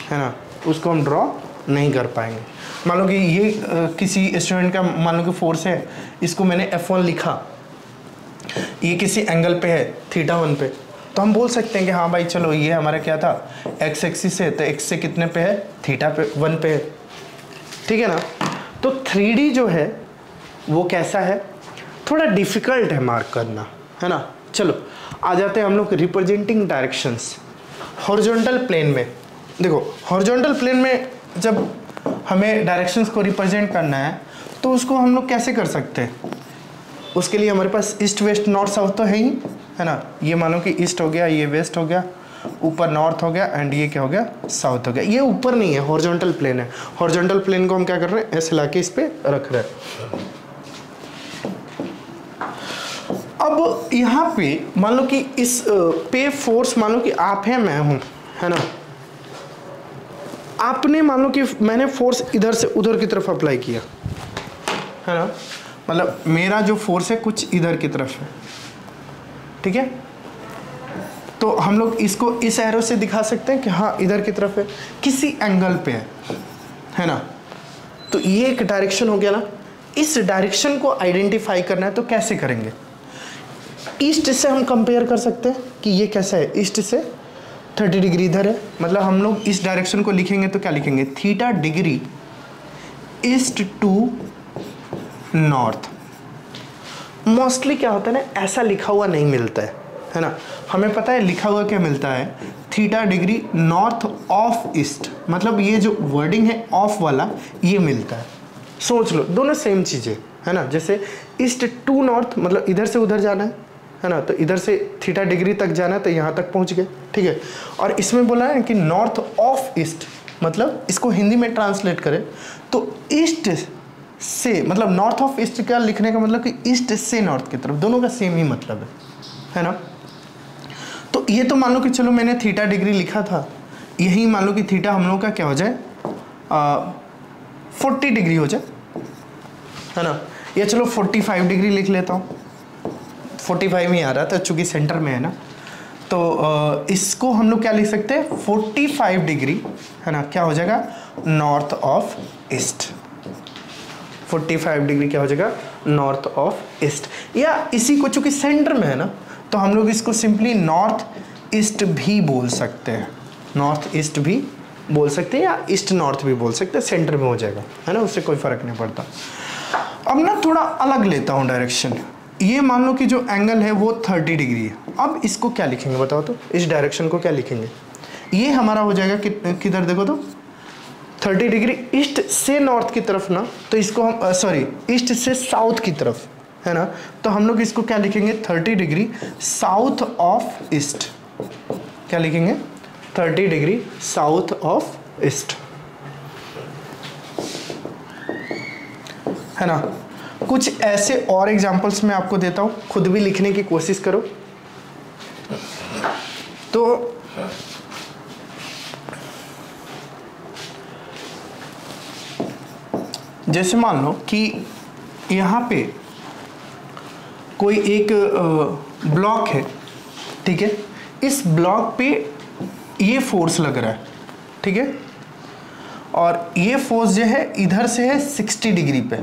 है ना, उसको हम ड्रॉ नहीं कर पाएंगे। मान लो कि ये किसी स्टूडेंट का मान लो कि फोर्स है, इसको मैंने F1 लिखा, ये किसी एंगल पे है θ1 पे, तो हम बोल सकते हैं कि हाँ भाई चलो ये हमारा क्या था x एक्सिस है, तो x से कितने पे है, θ1 पे है, ठीक है ना। तो 3D जो है वो कैसा है, थोड़ा डिफिकल्ट है मार्क करना, है ना। चलो आ जाते हैं हम लोग रिप्रेजेंटिंग डायरेक्शंस हॉरिजॉन्टल प्लेन में। देखो हॉरिजॉन्टल प्लेन में जब हमें डायरेक्शंस को रिप्रेजेंट करना है तो उसको हम लोग कैसे कर सकते हैं, उसके लिए हमारे पास ईस्ट वेस्ट नॉर्थ साउथ तो है ही, है ना। ये मानो कि ईस्ट हो गया, ये वेस्ट हो गया, ऊपर नॉर्थ हो गया, एंड ये क्या हो गया, साउथ हो गया। ये ऊपर नहीं है, हॉरिजॉन्टल प्लेन है। हॉरिजॉन्टल प्लेन को हम क्या कर रहे हैं, ऐसे लाके इस पे रख रहे हैं। अब यहाँ पे मान लो कि इस पे फोर्स मान लो कि आप हैं, मैं हूँ, है ना। आपने मान लो कि मैंने फोर्स इधर से उधर की तरफ अप्लाई किया, है ना, मतलब मेरा जो फोर्स है कुछ इधर की तरफ है, ठीक है। तो हम लोग इसको इस एरो से दिखा सकते हैं कि हाँ इधर की तरफ है, किसी एंगल पे है ना। तो ये एक डायरेक्शन हो गया ना। इस डायरेक्शन को आइडेंटिफाई करना है तो कैसे करेंगे, ईस्ट से हम कंपेयर कर सकते हैं कि ये कैसा है, ईस्ट से 30 डिग्री इधर है, मतलब हम लोग इस डायरेक्शन को लिखेंगे तो क्या लिखेंगे, θ degree east to north. Mostly क्या होता है ना, ऐसा लिखा हुआ नहीं मिलता है ना। हमें पता है लिखा हुआ क्या मिलता है, θ डिग्री नॉर्थ ऑफ ईस्ट, मतलब ये जो वर्डिंग है ऑफ वाला ये मिलता है। सोच लो दोनों सेम चीज़ें, है ना। जैसे ईस्ट टू नॉर्थ मतलब इधर से उधर जाना है ना, तो इधर से θ डिग्री तक जाना है तो यहाँ तक पहुँच गए, ठीक है। और इसमें बोला है कि नॉर्थ ऑफ ईस्ट, मतलब इसको हिंदी में ट्रांसलेट करें तो ईस्ट से, मतलब नॉर्थ ऑफ ईस्ट का लिखने का मतलब कि ईस्ट से नॉर्थ की तरफ, दोनों का सेम ही मतलब है ना। तो ये तो मान लो कि चलो मैंने θ डिग्री लिखा था, यही मान लो कि θ हम लोग का क्या हो जाए 40 डिग्री हो जाए, है ना। या चलो 45 डिग्री लिख लेता हूँ, 45 में आ रहा था चूँकि सेंटर में है ना। तो इसको हम लोग क्या लिख सकते हैं, 45 डिग्री, है ना, क्या हो जाएगा नॉर्थ ऑफ ईस्ट। 45 डिग्री क्या हो जाएगा नॉर्थ ऑफ ईस्ट। या इसी को चूँकि सेंटर में है ना तो हम लोग इसको सिंपली नॉर्थ ईस्ट भी बोल सकते हैं, नॉर्थ ईस्ट भी बोल सकते हैं, या ईस्ट नॉर्थ भी बोल सकते हैं, सेंटर में हो जाएगा, है ना, उससे कोई फ़र्क नहीं पड़ता। अब ना थोड़ा अलग लेता हूँ डायरेक्शन। ये मान लो कि जो एंगल है वो 30 डिग्री है। अब इसको क्या लिखेंगे बताओ तो, इस डायरेक्शन को क्या लिखेंगे, ये हमारा हो जाएगा किधर देखो तो 30 डिग्री ईस्ट से नॉर्थ की तरफ ना, तो इसको हम सॉरी ईस्ट से साउथ की तरफ, है ना। तो हम लोग इसको क्या लिखेंगे 30 डिग्री साउथ ऑफ ईस्ट, क्या लिखेंगे 30 डिग्री साउथ ऑफ ईस्ट, है ना। कुछ ऐसे और एग्जांपल्स मैं आपको देता हूँ, खुद भी लिखने की कोशिश करो। तो जैसे मान लो कि यहाँ पे कोई एक ब्लॉक है, ठीक है, इस ब्लॉक पे ये फोर्स लग रहा है, ठीक है, और ये फोर्स जो है इधर से है 60 डिग्री पे,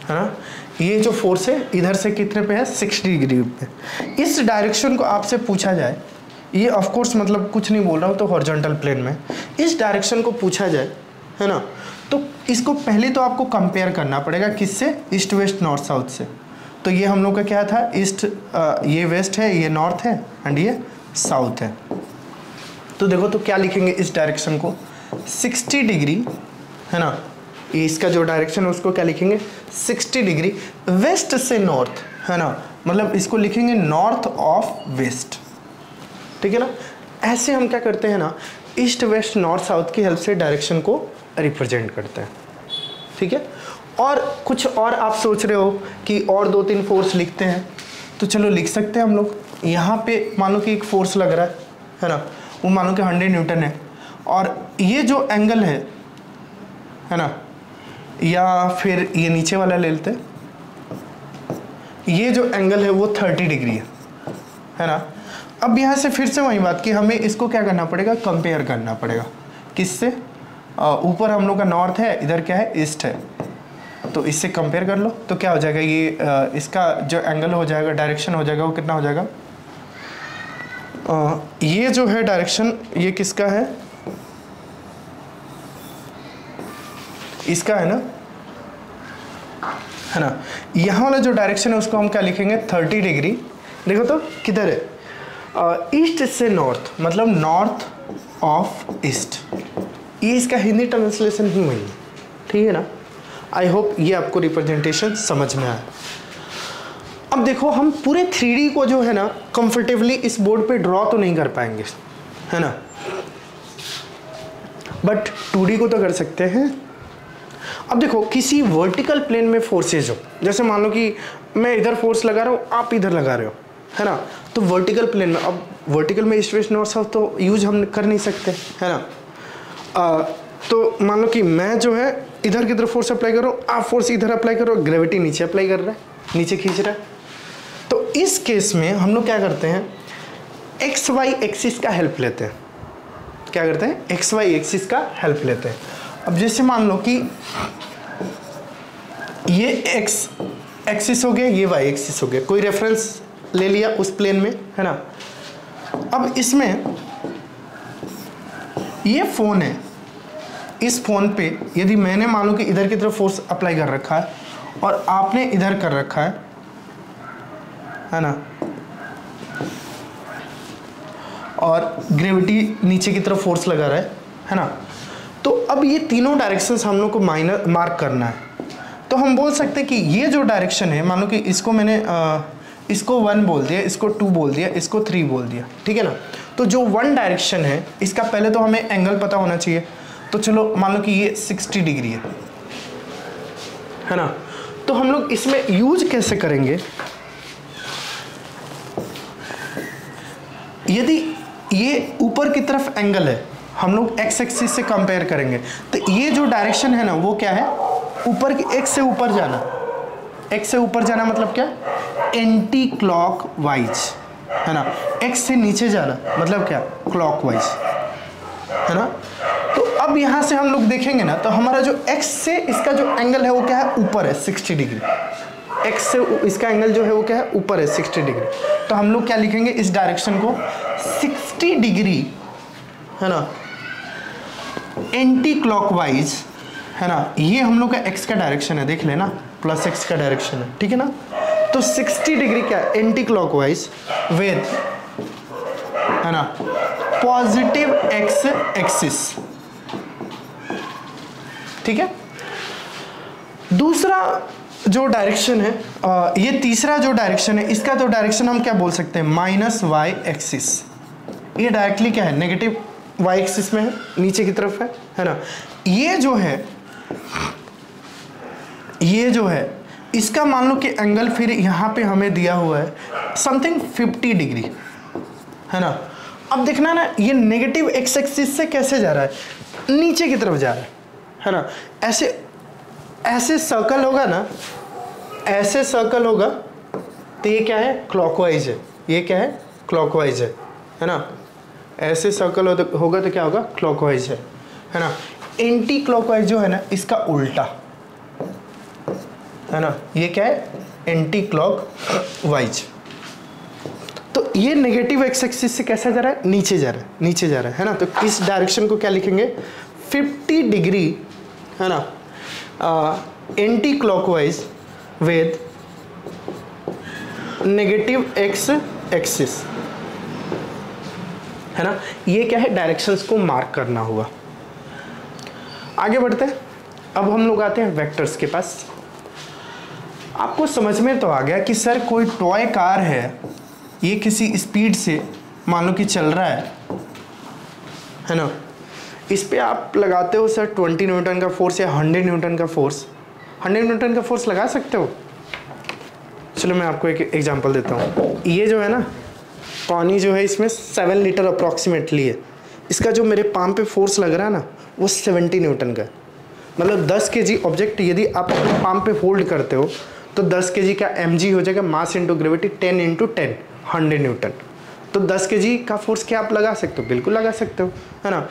है ना। ये जो फोर्स है इधर से कितने पे है 60 डिग्री पे। इस डायरेक्शन को आपसे पूछा जाए, ये ऑफ कोर्स मतलब कुछ नहीं बोल रहा हूँ तो हॉरिजॉन्टल प्लेन में इस डायरेक्शन को पूछा जाए, है ना, तो इसको पहले तो आपको कंपेयर करना पड़ेगा किससे, ईस्ट वेस्ट नॉर्थ साउथ से। तो ये हम लोग का क्या था, ईस्ट, ये वेस्ट है, ये नॉर्थ है, एंड ये साउथ है। तो देखो तो क्या लिखेंगे इस डायरेक्शन को 60 डिग्री, है ना, ये इसका जो डायरेक्शन है उसको क्या लिखेंगे 60 डिग्री वेस्ट से नॉर्थ, है ना, मतलब इसको लिखेंगे नॉर्थ ऑफ वेस्ट, ठीक है ना। ऐसे हम क्या करते हैं ना, ईस्ट वेस्ट नॉर्थ साउथ की हेल्प से डायरेक्शन को रिप्रेजेंट करते हैं, ठीक है। और कुछ और आप सोच रहे हो कि और 2-3 फोर्स लिखते हैं, तो चलो लिख सकते हैं हम लोग। यहाँ पे मान लो कि एक फोर्स लग रहा है ना, वो मान लो कि 100 न्यूटन है, और ये जो एंगल है ना, या फिर ये नीचे वाला ले लेते हैं, ये जो एंगल है वो 30 डिग्री है ना। अब यहाँ से फिर से वही बात कि हमें इसको क्या करना पड़ेगा, कंपेयर करना पड़ेगा। किससे? ऊपर हम लोग का नॉर्थ है, इधर क्या है, ईस्ट है, तो इससे कंपेयर कर लो। तो क्या हो जाएगा, ये इसका जो एंगल हो जाएगा, डायरेक्शन हो जाएगा, वो कितना हो जाएगा, ये जो है डायरेक्शन, ये किसका है, इसका है ना। यहाँ वाला जो डायरेक्शन है उसको हम क्या लिखेंगे, 30 डिग्री। देखो तो किधर है, ईस्ट से नॉर्थ, मतलब नॉर्थ ऑफ ईस्ट। ये इसका हिंदी ट्रांसलेशन ही वही है, ठीक है ना। आई होप ये आपको रिप्रेजेंटेशन समझ में आया। अब देखो हम पूरे 3D को जो है ना कंफर्टेबली इस बोर्ड पे ड्रॉ तो नहीं कर पाएंगे, है ना, बट 2D को तो कर सकते हैं। अब देखो किसी वर्टिकल प्लेन में फोर्सेज हो, जैसे मान लो कि मैं इधर फोर्स लगा रहा हूँ, आप इधर लगा रहे हो, है ना, तो वर्टिकल प्लेन में, अब वर्टिकल में ईस्ट वेस्ट नॉर्थ साउथ तो यूज हम कर नहीं सकते, है ना। तो मान लो कि मैं जो है इधर की तरफ फोर्स अप्लाई करो, आप फोर्स इधर अप्लाई करो, ग्रेविटी नीचे अप्लाई कर रहा है, नीचे खींच रहा है। तो इस केस में हम लोग क्या करते हैं, एक्स वाई एक्सिस का हेल्प लेते हैं। क्या करते हैं, एक्स वाई एक्सिस का हेल्प लेते हैं। अब जैसे मान लो कि ये एक्स एक्सिस हो गया, ये वाई एक्सिस हो गया, कोई रेफरेंस ले लिया उस प्लेन में, है ना। अब इसमें ये फ़ोन है, इस फ़ोन पे यदि मैंने मान लो कि इधर की तरफ फोर्स अप्लाई कर रखा है और आपने इधर कर रखा है ना, और ग्रेविटी नीचे की तरफ फोर्स लगा रहा है ना, तो अब ये तीनों डायरेक्शंस हम लोग को मार्क करना है। तो हम बोल सकते हैं कि ये जो डायरेक्शन है, मान लो कि इसको मैंने इसको 1 बोल दिया, इसको 2 बोल दिया, इसको 3 बोल दिया, ठीक है ना। तो जो 1 डायरेक्शन है इसका पहले तो हमें एंगल पता होना चाहिए। तो चलो मान लो कि ये 60 डिग्री है ना। तो हम लोग इसमें यूज कैसे करेंगे, यदि ये ऊपर की तरफ एंगल है, हम लोग एक्स एक्सिस से कंपेयर करेंगे, तो ये जो डायरेक्शन है ना वो क्या है, ऊपर की एक्स से ऊपर जाना। एक्स से ऊपर जाना मतलब क्या, एंटी क्लॉक वाइज, है ना। एक्स से नीचे जाना मतलब क्या, क्लॉक वाइज, है ना। तो अब यहाँ से हम लोग देखेंगे ना, तो हमारा जो एक्स से इसका जो एंगल है वो क्या है, ऊपर है 60 डिग्री। एक्स से इसका एंगल जो है वो क्या है, ऊपर है 60 डिग्री। तो हम लोग क्या लिखेंगे, इस डायरेक्शन को 60 डिग्री, है ना, एंटी क्लॉकवाइज, है ना। ये हम लोग का एक्स का डायरेक्शन है, देख लेना, प्लस एक्स का डायरेक्शन है, ठीक है ना। तो 60 डिग्री क्या है, एंटी क्लॉकवाइज विद, है ना, पॉजिटिव एक्स एक्सिस, ठीक है। दूसरा जो डायरेक्शन है, ये तीसरा जो डायरेक्शन है, इसका तो डायरेक्शन हम क्या बोल सकते हैं, माइनस वाई एक्सिस। ये डायरेक्टली क्या है, नेगेटिव वाई एक्सिस में है, नीचे की तरफ है ना। ये जो है इसका मान लो कि एंगल फिर यहाँ पे हमें दिया हुआ है समथिंग 50 डिग्री, है ना। अब देखना ना, ये नेगेटिव एक्स एक्सिस से कैसे जा रहा है, नीचे की तरफ जा रहा है ना। ऐसे सर्कल होगा ना, ऐसे सर्कल होगा, तो ये क्या है, क्लॉकवाइज है। ये क्या है, क्लॉकवाइज है ना। ऐसे सर्कल होगा तो क्या होगा, क्लॉकवाइज है ना। एंटी क्लॉकवाइज जो है ना, इसका उल्टा, है ना। ये क्या है, एंटी क्लॉकवाइज। तो ये नेगेटिव एक्स एक्सिस से कैसा जा रहा है, नीचे जा रहा है, नीचे जा रहा है ना। तो इस डायरेक्शन को क्या लिखेंगे, 50 डिग्री, है ना, anti clockwise with negative x axis, है ना। ये क्या है, डायरेक्शंस को मार्क करना हुआ। आगे बढ़ते हैं, अब हम लोग आते हैं वेक्टर्स के पास। आपको समझ में तो आ गया कि सर कोई टॉय कार है, ये किसी स्पीड से मान लो कि चल रहा है ना। इस पे आप लगाते हो सर 20 न्यूटन का फोर्स या 100 न्यूटन का फोर्स। 100 न्यूटन का फोर्स लगा सकते हो, चलो मैं आपको एक एग्जांपल देता हूँ। ये जो है ना पानी जो है इसमें 7 लीटर अप्रॉक्सीमेटली है। इसका जो मेरे पाम पे फोर्स लग रहा है ना वो 70 न्यूटन का है। मतलब 10 kg ऑब्जेक्ट यदि आप अपने पाम पे होल्ड करते हो तो 10 kg का mg हो जाएगा, मास इंटू ग्रेविटी 10 × 10 100 न्यूटन। तो 10 kg का फोर्स क्या आप लगा सकते हो? बिल्कुल लगा सकते हो, है ना।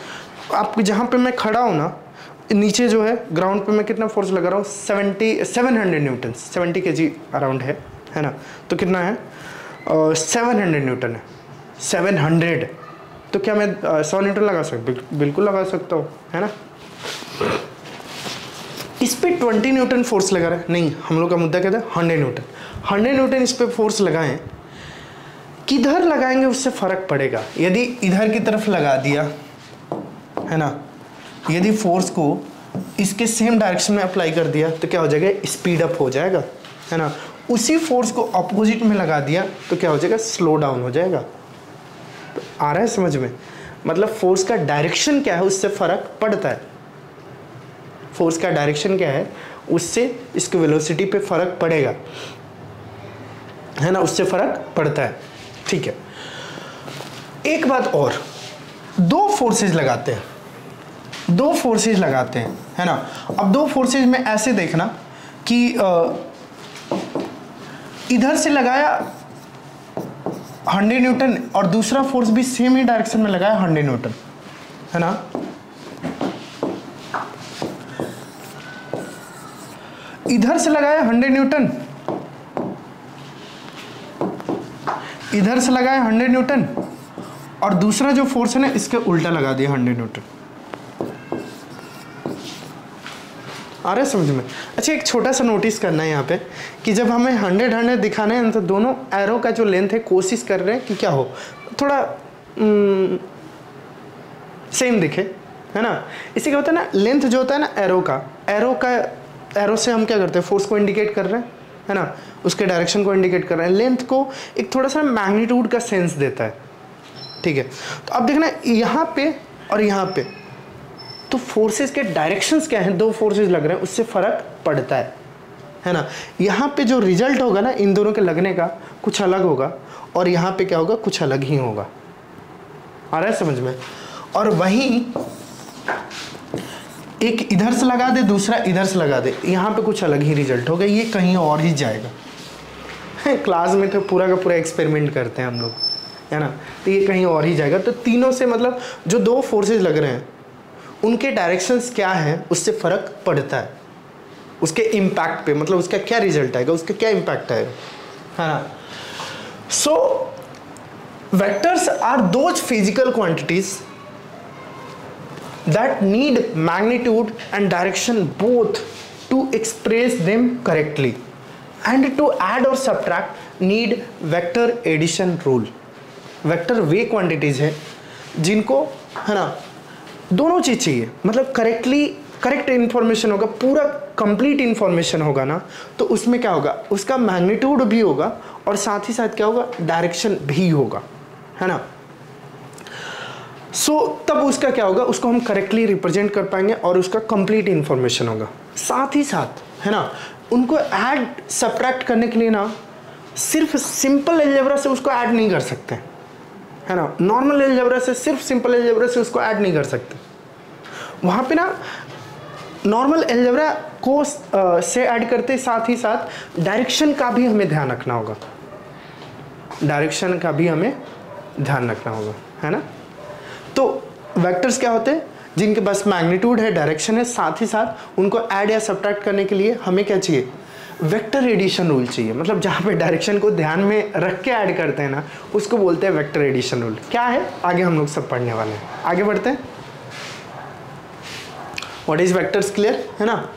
आप जहाँ पे मैं खड़ा हूँ ना, नीचे जो है ग्राउंड पे मैं कितना फोर्स लगा रहा हूँ? 700 न्यूटन, 70 kg अराउंड है ना। तो कितना है? 700 न्यूटन है, 700। तो क्या मैं 100 न्यूटन लगा सकता? बिल्कुल लगा सकता हूँ, है ना। इस पे 20 न्यूटन फोर्स लगा रहा है, नहीं, हम लोग का मुद्दा क्या था? 100 न्यूटन। 100 न्यूटन इस पे फोर्स लगाएं, किधर लगाएंगे उससे फर्क पड़ेगा। यदि इधर की तरफ लगा दिया, है ना, यदि फोर्स को इसके सेम डायरेक्शन में अप्लाई कर दिया तो क्या हो जाएगा? स्पीड अप हो जाएगा, है ना। उसी फोर्स को अपोजिट में लगा दिया तो क्या हो जाएगा? स्लो डाउन हो जाएगा। तो आ रहा है समझ में? मतलब फोर्स का डायरेक्शन क्या है उससे फर्क पड़ता है। फोर्स का डायरेक्शन क्या है उससे इसकी वेलोसिटी पे फर्क पड़ेगा, है ना, उससे फर्क पड़ता है। ठीक है, एक बात और, दो फोर्सेस लगाते हैं, है ना। अब दो फोर्सेस में ऐसे देखना कि इधर से लगाया 100 न्यूटन और दूसरा फोर्स भी सेम ही डायरेक्शन में लगाया 100 न्यूटन, है ना। इधर से लगाया 100 न्यूटन, इधर से लगाया 100 न्यूटन और दूसरा जो फोर्स है ना इसके उल्टा लगा दिया 100 न्यूटन। आ रहा है समझ में? अच्छा, एक छोटा सा नोटिस करना है यहाँ पे कि जब हमें 100 दिखाना है तो दोनों एरो का जो लेंथ है कोशिश कर रहे हैं कि क्या हो, थोड़ा सेम दिखे, है ना। इससे क्या होता है ना, लेंथ जो होता है ना एरो से हम क्या करते हैं? फोर्स को इंडिकेट कर रहे हैं, है ना, उसके डायरेक्शन को इंडिकेट कर रहे हैं। लेंथ को एक थोड़ा सा मैग्नीट्यूड का सेंस देता है, ठीक है। तो अब देखना यहाँ पे और यहाँ पे तो फोर्सेस के डायरेक्शंस क्या हैं, दो फोर्सेस लग रहे हैं उससे फर्क पड़ता है ना। यहाँ पे जो रिजल्ट होगा ना इन दोनों के लगने का कुछ अलग होगा और यहाँ पे क्या होगा? कुछ अलग ही होगा। आ रहा है समझ में? और वहीं एक इधर से लगा दे, दूसरा इधर से लगा दे, यहाँ पे कुछ अलग ही रिजल्ट होगा, ये कहीं और ही जाएगा। क्लास में तो पूरा का पूरा एक्सपेरिमेंट करते हैं हम लोग, है ना, तो ये कहीं और ही जाएगा। तो तीनों से मतलब जो दो फोर्सेस लग रहे हैं उनके डायरेक्शंस क्या हैं उससे फ़र्क पड़ता है, उसके इम्पैक्ट पे, मतलब उसका क्या रिजल्ट आएगा, उसका क्या इम्पैक्ट आएगा, है ना। So vectors are those physical quantities that need magnitude and direction both to express them correctly, and to add or subtract need vector addition rule. Vector वे क्वांटिटीज है जिनको, है ना, दोनों चीज़ चाहिए, मतलब करेक्ट इन्फॉर्मेशन होगा, पूरा कंप्लीट इन्फॉर्मेशन होगा ना, तो उसमें क्या होगा? उसका मैग्नीट्यूड भी होगा और साथ ही साथ क्या होगा? डायरेक्शन भी होगा, है ना। तब उसका क्या होगा? उसको हम करेक्टली रिप्रेजेंट कर पाएंगे और उसका कंप्लीट इन्फॉर्मेशन होगा। साथ ही साथ, है ना, उनको ऐड सब्ट्रैक्ट करने के लिए ना सिर्फ सिंपल अलजेब्रा से उसको ऐड नहीं कर सकते, है ना। नॉर्मल अलजेब्रा से, सिर्फ सिंपल अलजेब्रा से उसको ऐड नहीं कर सकते। वहाँ पे ना नॉर्मल अलजेब्रा को से ऐड करते साथ ही साथ डायरेक्शन का भी हमें ध्यान रखना होगा, है ना। तो वेक्टर्स क्या होते हैं? जिनके पास मैग्नीट्यूड है, डायरेक्शन है, साथ ही साथ उनको ऐड या सब्ट्रैक्ट करने के लिए हमें क्या चाहिए? वेक्टर एडिशन रूल चाहिए। मतलब जहाँ पे डायरेक्शन को ध्यान में रख के ऐड करते हैं ना उसको बोलते हैं वेक्टर एडिशन रूल। क्या है आगे हम लोग सब पढ़ने वाले हैं, आगे बढ़ते हैं। What is vectors? क्लियर है ना।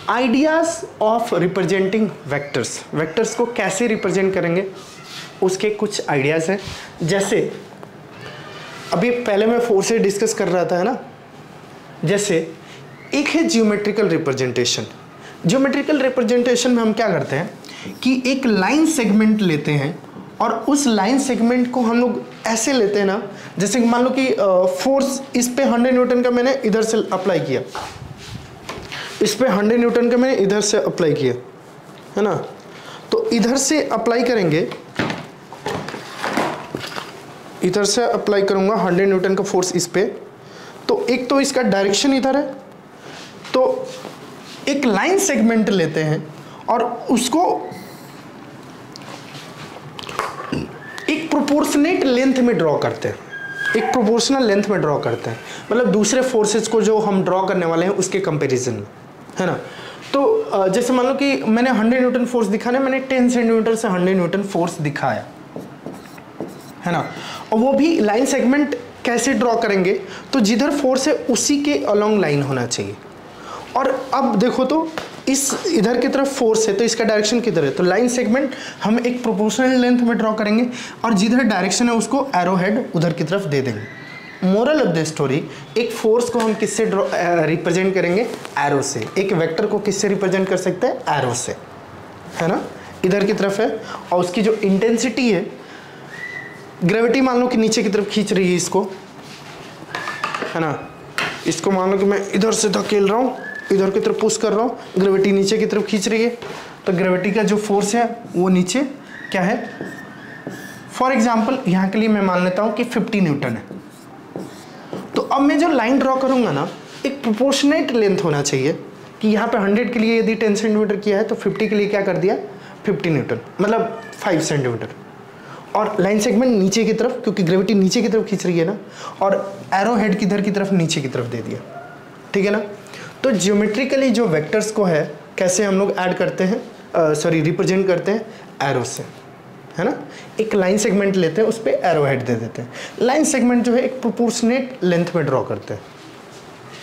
Ideas of representing vectors, vectors को कैसे रिप्रेजेंट करेंगे उसके कुछ आइडियाज हैं। जैसे अभी पहले मैं फोर्सेस डिस्कस कर रहा था, है ना। जैसे एक है जियोमेट्रिकल रिप्रेजेंटेशन। जियोमेट्रिकल रिप्रेजेंटेशन में हम क्या करते हैं कि एक लाइन सेगमेंट लेते हैं और उस लाइन सेगमेंट को हम लोग ऐसे लेते हैं ना, जैसे कि मान लो कि फोर्स इस पे 100 न्यूटन का मैंने इधर से अप्लाई किया, इस पे 100 न्यूटन का मैंने इधर से अप्लाई किया, है ना। तो इधर से अप्लाई करेंगे, इधर से अप्लाई करूंगा 100 न्यूटन का फोर्स इस पे, तो एक तो इसका डायरेक्शन इधर है, तो एक लाइन सेगमेंट लेते हैं और उसको एक प्रोपोर्शनेट लेंथ में ड्रॉ करते हैं, एक प्रोपोर्शनल लेंथ में ड्रॉ करते हैं, मतलब दूसरे फोर्सेस को जो हम ड्रॉ करने वाले हैं उसके कंपैरिजन में, है ना। तो जैसे मान लो कि मैंने 100 न्यूटन फोर्स दिखाना है, मैंने 10 सेंटीमीटर से 100 न्यूटन फोर्स दिखाया, है ना। और वो भी लाइन सेगमेंट कैसे ड्रॉ करेंगे, तो जिधर फोर्स है उसी के अलोंग लाइन होना चाहिए। और अब देखो तो इस इधर की तरफ फोर्स है तो इसका डायरेक्शन किधर है, तो लाइन सेगमेंट हम एक प्रोपोर्शनल लेंथ में ड्रॉ करेंगे और जिधर डायरेक्शन है उसको एरो हेड उधर की तरफ दे देंगे। मोरल ऑफ द स्टोरी, एक फोर्स को हम किससे रिप्रेजेंट करेंगे, एरो से। एक वेक्टर को किससे रिप्रेजेंट कर सकते हैं, एरो से, है ना। इधर की तरफ है और उसकी जो इंटेंसिटी है, ग्रेविटी मान लो कि नीचे की तरफ खींच रही है इसको, है ना। इसको मान लो कि मैं इधर से धकेल रहा हूँ, इधर की तरफ पुश कर रहा हूँ, ग्रेविटी नीचे की तरफ खींच रही है, तो ग्रेविटी का जो फोर्स है वो नीचे क्या है, फॉर एग्जाम्पल यहाँ के लिए मैं मान लेता हूँ कि 50 न्यूटन है। तो अब मैं जो लाइन ड्रॉ करूँगा ना, एक प्रोपोर्शनेट लेंथ होना चाहिए कि यहाँ पे 100 के लिए यदि 10 सेंटीमीटर किया है तो 50 के लिए क्या कर दिया, 50 न्यूटन, मतलब 5 सेंटीमीटर। और लाइन सेगमेंट नीचे की तरफ, क्योंकि ग्रेविटी नीचे की तरफ खींच रही है ना, और एरो हेड किधर की तरफ, नीचे की तरफ दे दिया, ठीक है ना। तो ज्योमेट्रिकली जो वेक्टर्स को है कैसे हम लोग ऐड करते हैं, रिप्रेजेंट करते हैं, एरो से, है ना। एक लाइन सेगमेंट लेते हैं, उस पर एरो हेड दे देते हैं। लाइन सेगमेंट जो है एक प्रोपोर्शनेट लेंथ में ड्रॉ करते हैं,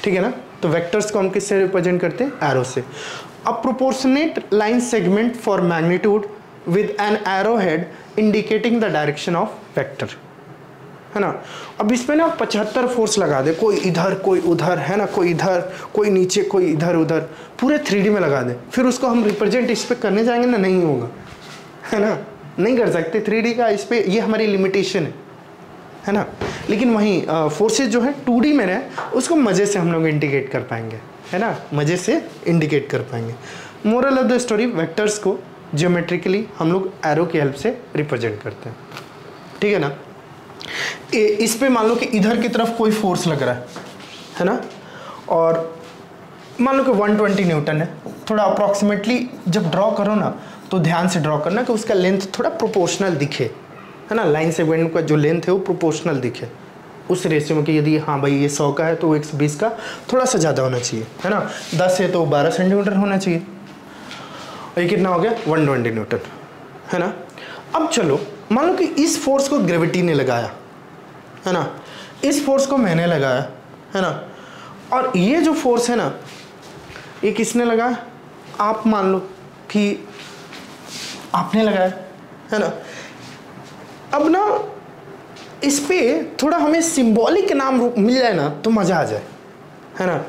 ठीक है ना। तो वेक्टर्स को हम किससे रिप्रेजेंट करते हैं, एरो से। अब proportionate line segment for magnitude with an arrow head indicating the direction of vector, है ना। अब इसमें ना 75 फोर्स लगा दे, कोई इधर कोई उधर, है ना, कोई इधर कोई नीचे कोई इधर उधर, पूरे 3D में लगा दे, फिर उसको हम रिप्रेजेंट इस पे करने जाएंगे ना, नहीं होगा, है ना, नहीं कर सकते 3D का इस पे, ये हमारी लिमिटेशन है ना। लेकिन वहीं फोर्सेज जो है 2D में रहे, उसको मज़े से हम लोग इंडिकेट कर पाएंगे, है ना, मज़े से इंडिकेट कर पाएंगे। Moral of the story, vectors को ज्योमेट्रिकली हम लोग एरो की हेल्प से रिप्रेजेंट करते हैं, ठीक है ना। इस पे मान लो कि इधर की तरफ कोई फोर्स लग रहा है ना, और मान लो कि 120 न्यूटन है। थोड़ा अप्रॉक्सीमेटली जब ड्रॉ करो ना तो ध्यान से ड्रॉ करना कि उसका लेंथ थोड़ा प्रोपोर्शनल दिखे, है ना। लाइन सेगमेंट का जो लेंथ है वो प्रोपोर्शनल दिखे उस रेशियो में, कि यदि हाँ भाई ये 100 का है तो 120 का थोड़ा सा ज़्यादा होना चाहिए, है ना। 10 है तो 12 सेंटीमीटर होना चाहिए, और ये कितना हो गया, 120 न्यूटन, है ना। अब चलो मान लो कि इस फोर्स को ग्रेविटी ने लगाया, है ना, इस फोर्स को मैंने लगाया, है ना, और ये जो फोर्स है ना, ये किसने लगाया, आप मान लो कि आपने लगाया, है ना। अब ना इस पे थोड़ा हमें सिंबॉलिक नाम मिल जाए ना तो मज़ा आ जाए, है ना।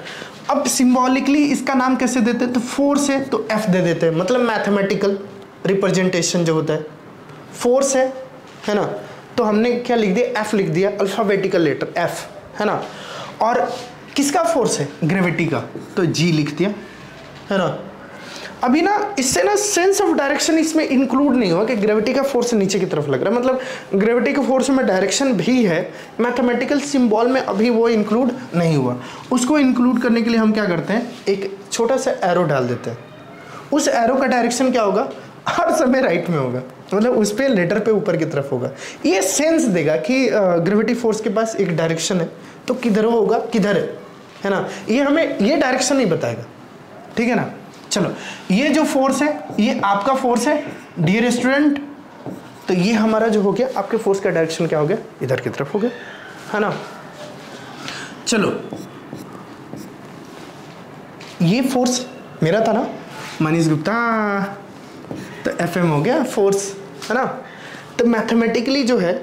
अब सिंबॉलिकली इसका नाम कैसे देते हैं, तो फोर्स है तो F दे देते हैं, मतलब मैथमेटिकल रिप्रेजेंटेशन जो होता है, फोर्स है ना, तो हमने क्या लिख दिया, F लिख दिया, अल्फ़ाबेटिकल लेटर F, है ना। और किसका फोर्स है, ग्रेविटी का, तो G लिख दिया, है ना। अभी ना इससे ना सेंस ऑफ डायरेक्शन इसमें इंक्लूड नहीं हुआ कि ग्रेविटी का फोर्स नीचे की तरफ लग रहा है, मतलब ग्रेविटी के फोर्स में डायरेक्शन भी है, मैथमेटिकल सिंबल में अभी वो इंक्लूड नहीं हुआ। उसको इंक्लूड करने के लिए हम क्या करते हैं, एक छोटा सा एरो डाल देते हैं। उस एरो का डायरेक्शन क्या होगा, हर समय राइट में होगा, मतलब उस पर लेटर पे ऊपर की तरफ होगा। ये सेंस देगा कि ग्रेविटी फोर्स के पास एक डायरेक्शन है, तो किधर होगा, किधर है ना। ये हमें ये डायरेक्शन नहीं बताएगा, ठीक है ना। चलो ये जो फोर्स है ये आपका फोर्स है डियर स्टूडेंट, तो ये हमारा जो हो गया, आपके फोर्स का डायरेक्शन क्या हो गया, इधर की तरफ हो गया, है ना। चलो ये फोर्स मेरा था ना, मनीष गुप्ता, तो FM हो गया फोर्स, है ना। तो मैथमेटिकली जो है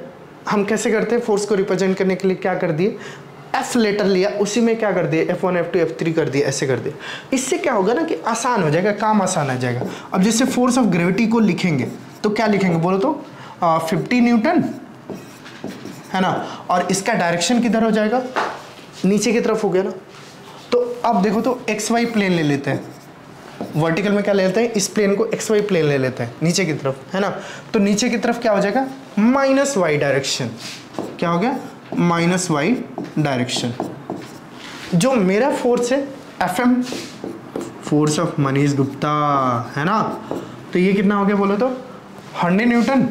हम कैसे करते हैं, फोर्स को रिप्रेजेंट करने के लिए क्या कर दिए, F लेटर लिया, उसी में क्या कर दिए, F1 F2 F3 कर दिया, ऐसे कर दिया। इससे क्या होगा ना कि आसान हो जाएगा, काम आसान आ जाएगा। अब जैसे फोर्स ऑफ ग्रेविटी को लिखेंगे तो क्या लिखेंगे बोलो तो 50 न्यूटन, है ना, और इसका डायरेक्शन किधर हो जाएगा, नीचे की तरफ हो गया ना। तो अब देखो तो XY प्लेन ले लेते हैं, वर्टिकल में क्या ले लेते हैं, इस प्लेन को एक्स वाई प्लेन ले लेते हैं नीचे की तरफ, है ना। तो नीचे की तरफ क्या हो जाएगा, माइनस वाई डायरेक्शन, क्या हो गया, माइनस वाई डायरेक्शन। जो मेरा फोर्स है FM, force of Manish Gupta, है ना। तो ये कितना हो गया बोलो तो 100 न्यूटन,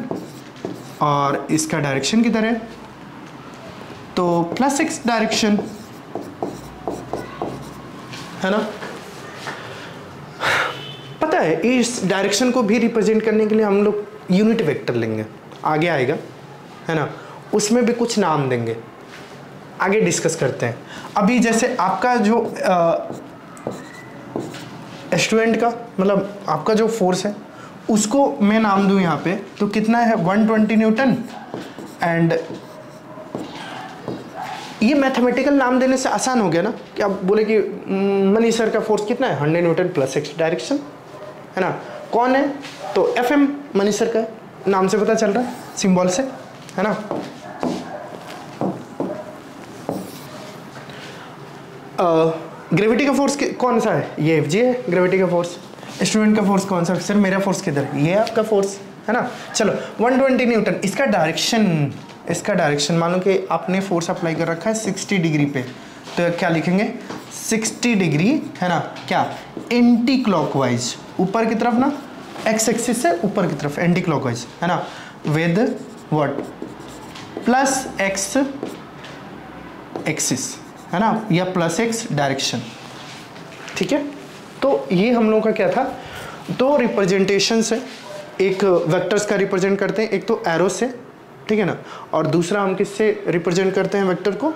और इसका डायरेक्शन किधर है, तो प्लस एक्स डायरेक्शन, है ना। पता है इस डायरेक्शन को भी रिप्रेजेंट करने के लिए हम लोग यूनिट वेक्टर लेंगे, आगे आएगा, है ना। उसमें भी कुछ नाम देंगे, आगे डिस्कस करते हैं। अभी जैसे आपका जो स्टूडेंट का मतलब आपका जो फोर्स है उसको मैं नाम दूं यहाँ पे, तो कितना है 120 न्यूटन। एंड ये मैथमेटिकल नाम देने से आसान हो गया ना, कि आप बोले कि मनीष सर का फोर्स कितना है 100 न्यूटन प्लस एक्स डायरेक्शन, है ना। कौन है, तो एफएम मनीष सर का नाम से पता चल रहा है, सिंबल से, है ना। ग्रेविटी का फोर्स कौन सा है, ये एफ जी है ग्रेविटी का फोर्स। स्टूडेंट का फोर्स कौन सा, सर मेरा फोर्स किधर है, ये है आपका फोर्स, है ना। चलो 120 न्यूटन, इसका डायरेक्शन मान लो कि आपने फोर्स अप्लाई कर रखा है 60 डिग्री पे, तो क्या लिखेंगे 60 डिग्री, है ना, क्या एंटी क्लॉकवाइज, ऊपर की तरफ ना, एक्स एक्सिस से ऊपर की तरफ एंटी क्लॉकवाइज, है ना, with what plus x axis, है ना, या प्लस एक्स डायरेक्शन, ठीक है। तो ये हम लोगों का क्या था, दो रिप्रेजेंटेशन है, एक वेक्टर्स का रिप्रेजेंट करते हैं, एक तो एरो से, ठीक है ना, और दूसरा हम किससे रिप्रेजेंट करते हैं वेक्टर को,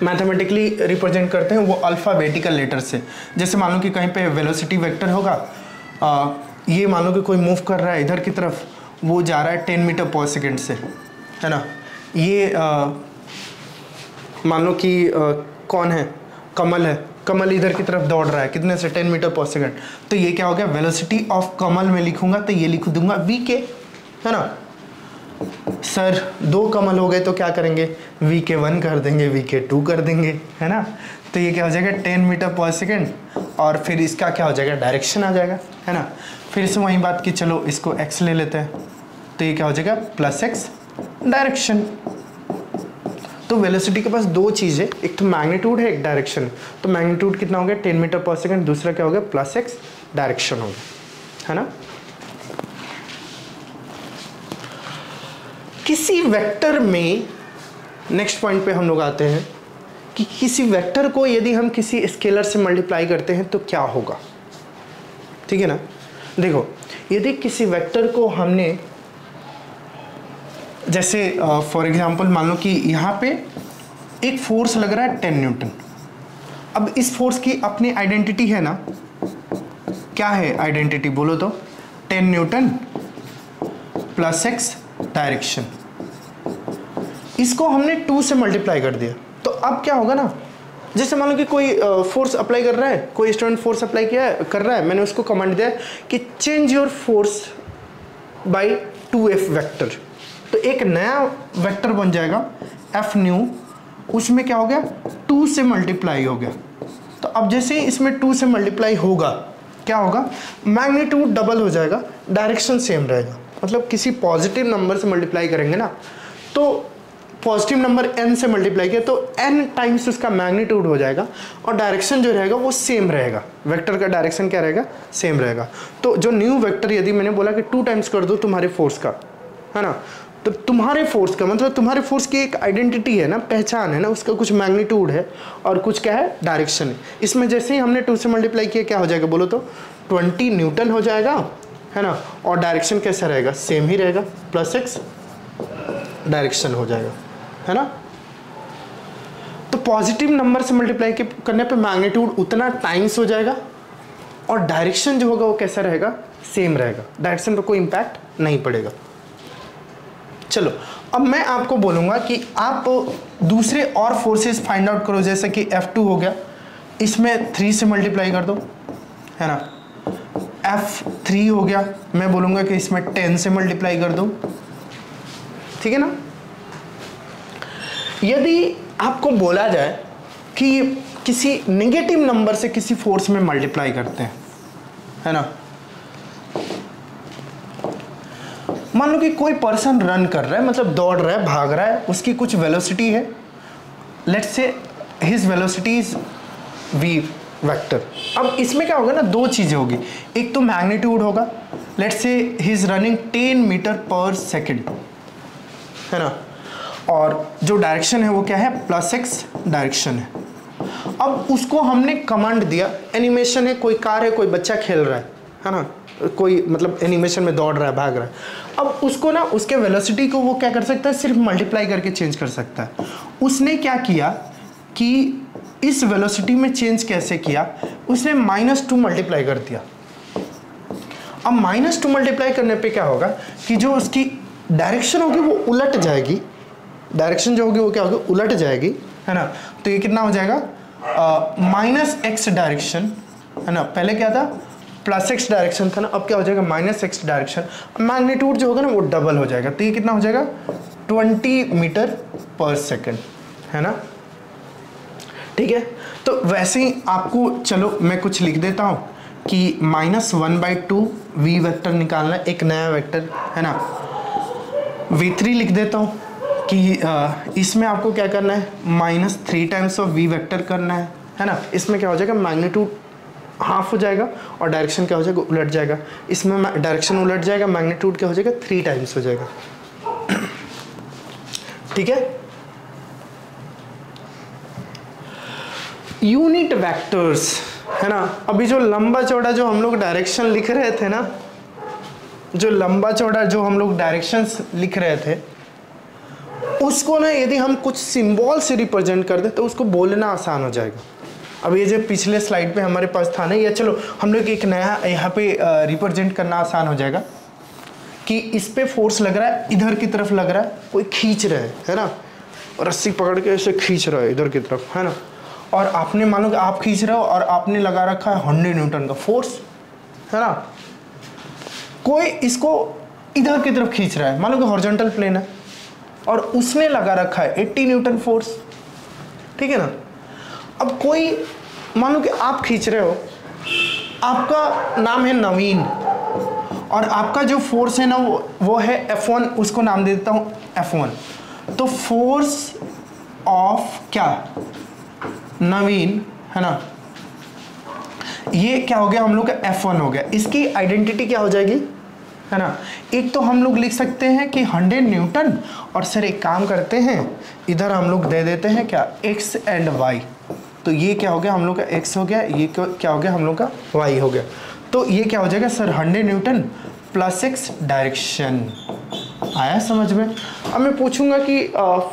मैथमेटिकली रिप्रेजेंट करते हैं वो अल्फ़ाबेटिकल लेटर से। जैसे मान लो कि कहीं पे वेलोसिटी वेक्टर होगा, ये मान लो कि कोई मूव कर रहा है इधर की तरफ, वो जा रहा है 10 मीटर पर सेकेंड से, है ना। ये मान लो कि कौन है, कमल है, कमल इधर की तरफ दौड़ रहा है कितने से 10 मीटर पर सेकेंड, तो ये क्या हो गया, वेलोसिटी ऑफ कमल में लिखूंगा तो ये लिख दूंगा वी के, है ना। सर 2 कमल हो गए तो क्या करेंगे, वी के 1 कर देंगे, वी के 2 कर देंगे, है ना। तो ये क्या हो जाएगा 10 मीटर पर सेकेंड, और फिर इसका क्या हो जाएगा, डायरेक्शन आ जाएगा, है ना। फिर से वही बात कि चलो इसको एक्स ले लेते हैं, तो ये क्या हो जाएगा प्लस एक्स डायरेक्शन। तो वेलोसिटी के पास 2 चीज़ है, एक तो मैग्नीट्यूड है, एक डायरेक्शन। तो मैग्नीट्यूड कितना हो गया 10 मीटर पर सेकेंड, दूसरा क्या हो गया प्लस एक्स डायरेक्शन हो गया, है ना। किसी वेक्टर में नेक्स्ट पॉइंट पे हम लोग आते हैं कि किसी वेक्टर को यदि हम किसी स्केलर से मल्टीप्लाई करते हैं तो क्या होगा, ठीक है ना। देखो यदि किसी वेक्टर को हमने जैसे फॉर एग्जांपल मान लो कि यहाँ पे एक फोर्स लग रहा है 10 न्यूटन। अब इस फोर्स की अपनी आइडेंटिटी है ना, क्या है आइडेंटिटी बोलो तो 10 न्यूटन प्लस एक्स डायरेक्शन। इसको हमने 2 से मल्टीप्लाई कर दिया, तो अब क्या होगा ना, जैसे मान लो कि कोई फोर्स अप्लाई कर रहा है, कोई स्टूडेंट फोर्स अप्लाई कर रहा है, मैंने उसको कमांड दिया कि change your force by 2f vector, तो एक नया वेक्टर बन जाएगा एफ न्यू, उसमें क्या हो गया 2 से मल्टीप्लाई हो गया। तो अब जैसे ही इसमें 2 से मल्टीप्लाई होगा क्या होगा, मैग्नीट्यूड डबल हो जाएगा, डायरेक्शन सेम रहेगा। मतलब किसी पॉजिटिव नंबर से मल्टीप्लाई करेंगे ना, तो पॉजिटिव नंबर n से मल्टीप्लाई किया तो n टाइम्स उसका मैग्नीट्यूड हो जाएगा, और डायरेक्शन जो रहेगा वो सेम रहेगा, वेक्टर का डायरेक्शन क्या रहेगा, सेम रहेगा। तो जो न्यू वेक्टर यदि मैंने बोला कि 2 टाइम्स कर दो तुम्हारे फोर्स का, है ना, तो तुम्हारे फोर्स का मतलब तुम्हारे फोर्स की एक आइडेंटिटी है ना, पहचान है ना, उसका कुछ मैग्नीट्यूड है और कुछ क्या है, डायरेक्शन है। इसमें जैसे ही हमने 2 से मल्टीप्लाई किया क्या हो जाएगा बोलो तो 20 न्यूटन हो जाएगा, है ना, और डायरेक्शन कैसा रहेगा, सेम ही रहेगा, प्लस एक्स डायरेक्शन हो जाएगा, है ना। तो पॉजिटिव नंबर से मल्टीप्लाई करने पे मैग्नीट्यूड उतना टाइम्स हो जाएगा, और डायरेक्शन जो होगा वो कैसा रहेगा, सेम रहेगा, डायरेक्शन पर कोई इम्पैक्ट नहीं पड़ेगा। चलो अब मैं आपको बोलूँगा कि आप दूसरे और फोर्सेस फाइंड आउट करो, जैसे कि F2 हो गया, इसमें 3 से मल्टीप्लाई कर दो, है ना। F3 हो गया, मैं बोलूँगा कि इसमें 10 से मल्टीप्लाई कर दो, ठीक है ना। यदि आपको बोला जाए कि किसी नेगेटिव नंबर से किसी फोर्स में मल्टीप्लाई करते हैं, है ना। मान लो कि कोई पर्सन रन कर रहा है, मतलब दौड़ रहा है, भाग रहा है, उसकी कुछ वेलोसिटी है, let's say his velocity is v vector. अब इसमें क्या होगा ना, दो चीज़ें होगी, एक तो मैग्नीट्यूड होगा, let's say he is running 10 metre पर सेकेंड, है ना, और जो डायरेक्शन है वो क्या है, +x डायरेक्शन है। अब उसको हमने कमांड दिया, एनिमेशन है, कोई कार है, कोई बच्चा खेल रहा है ना, कोई मतलब एनिमेशन में दौड़ रहा है, भाग रहा है। अब उसको ना उसके वेलोसिटी को वो क्या कर सकता है, सिर्फ मल्टीप्लाई करके चेंज कर सकता है। उसने क्या किया कि इस वेलोसिटी में चेंज कैसे किया, उसने -2 मल्टीप्लाई कर दिया। अब -2 मल्टीप्लाई करने पे क्या होगा कि जो उसकी डायरेक्शन होगी वो उलट जाएगी, डायरेक्शन जो होगी वो क्या होगी, उलट जाएगी, है ना। तो ये कितना हो जाएगा, -x डायरेक्शन, है ना, पहले क्या था +x डायरेक्शन था ना, अब क्या हो जाएगा -x डायरेक्शन, मैग्नीट्यूड जो होगा ना वो डबल हो जाएगा, तो ये कितना हो जाएगा 20 मीटर पर सेकेंड, है ना। ठीक है, तो वैसे ही आपको, चलो मैं कुछ लिख देता हूँ कि -1/2 v वेक्टर निकालना है, एक नया वेक्टर, है ना। v3 लिख देता हूँ कि इसमें आपको क्या करना है, -3 टाइम्स ऑफ v वेक्टर करना है ना। इसमें क्या हो जाएगा, मैग्नीट्यूड हाफ हो जाएगा और डायरेक्शन क्या हो जाएगा, उलट जाएगा। इसमें डायरेक्शन उलट जाएगा, मैग्नीट्यूड क्या हो जाएगा, 3 टाइम्स हो जाएगा। ठीक है, यूनिट वेक्टर्स, है ना। अभी जो लंबा चौड़ा जो हम लोग डायरेक्शन लिख रहे थे ना, जो लंबा चौड़ा जो हम लोग डायरेक्शंस लिख रहे थे, उसको ना यदि हम कुछ सिंबल से रिप्रेजेंट कर दे तो उसको बोलना आसान हो जाएगा। अब ये जो पिछले स्लाइड पे हमारे पास था ना, ये चलो हम लोग एक नया यहाँ पे रिप्रेजेंट करना आसान हो जाएगा कि इस पे फोर्स लग रहा है, इधर की तरफ लग रहा है, कोई खींच रहा है ना, रस्सी पकड़ के ऐसे खींच रहा है इधर की तरफ, है ना। और आपने मान लो कि आप खींच रहे हो और आपने लगा रखा है 100 न्यूटन का फोर्स, है ना। कोई इसको इधर की तरफ खींच रहा है, मान लो कि हॉरिजॉन्टल प्लेन है, और उसने लगा रखा है 80 न्यूटन फोर्स, ठीक है ना। अब कोई मान लो कि आप खींच रहे हो, आपका नाम है नवीन, और आपका जो फोर्स है ना वो है F1, उसको नाम दे देता हूँ F1। तो फोर्स ऑफ क्या, नवीन, है ना, ये क्या हो गया हम लोग का F1 हो गया। इसकी आइडेंटिटी क्या हो जाएगी, है ना। एक तो हम लोग लिख सकते हैं कि 100 न्यूटन, और सर एक काम करते हैं, इधर हम लोग दे देते हैं क्या, x एंड y। तो ये क्या हो गया हम लोग का x हो गया, ये क्या हो गया हम लोग का y हो गया। तो ये क्या हो जाएगा सर 100 न्यूटन +x डायरेक्शन। आया समझ में। अब मैं पूछूंगा कि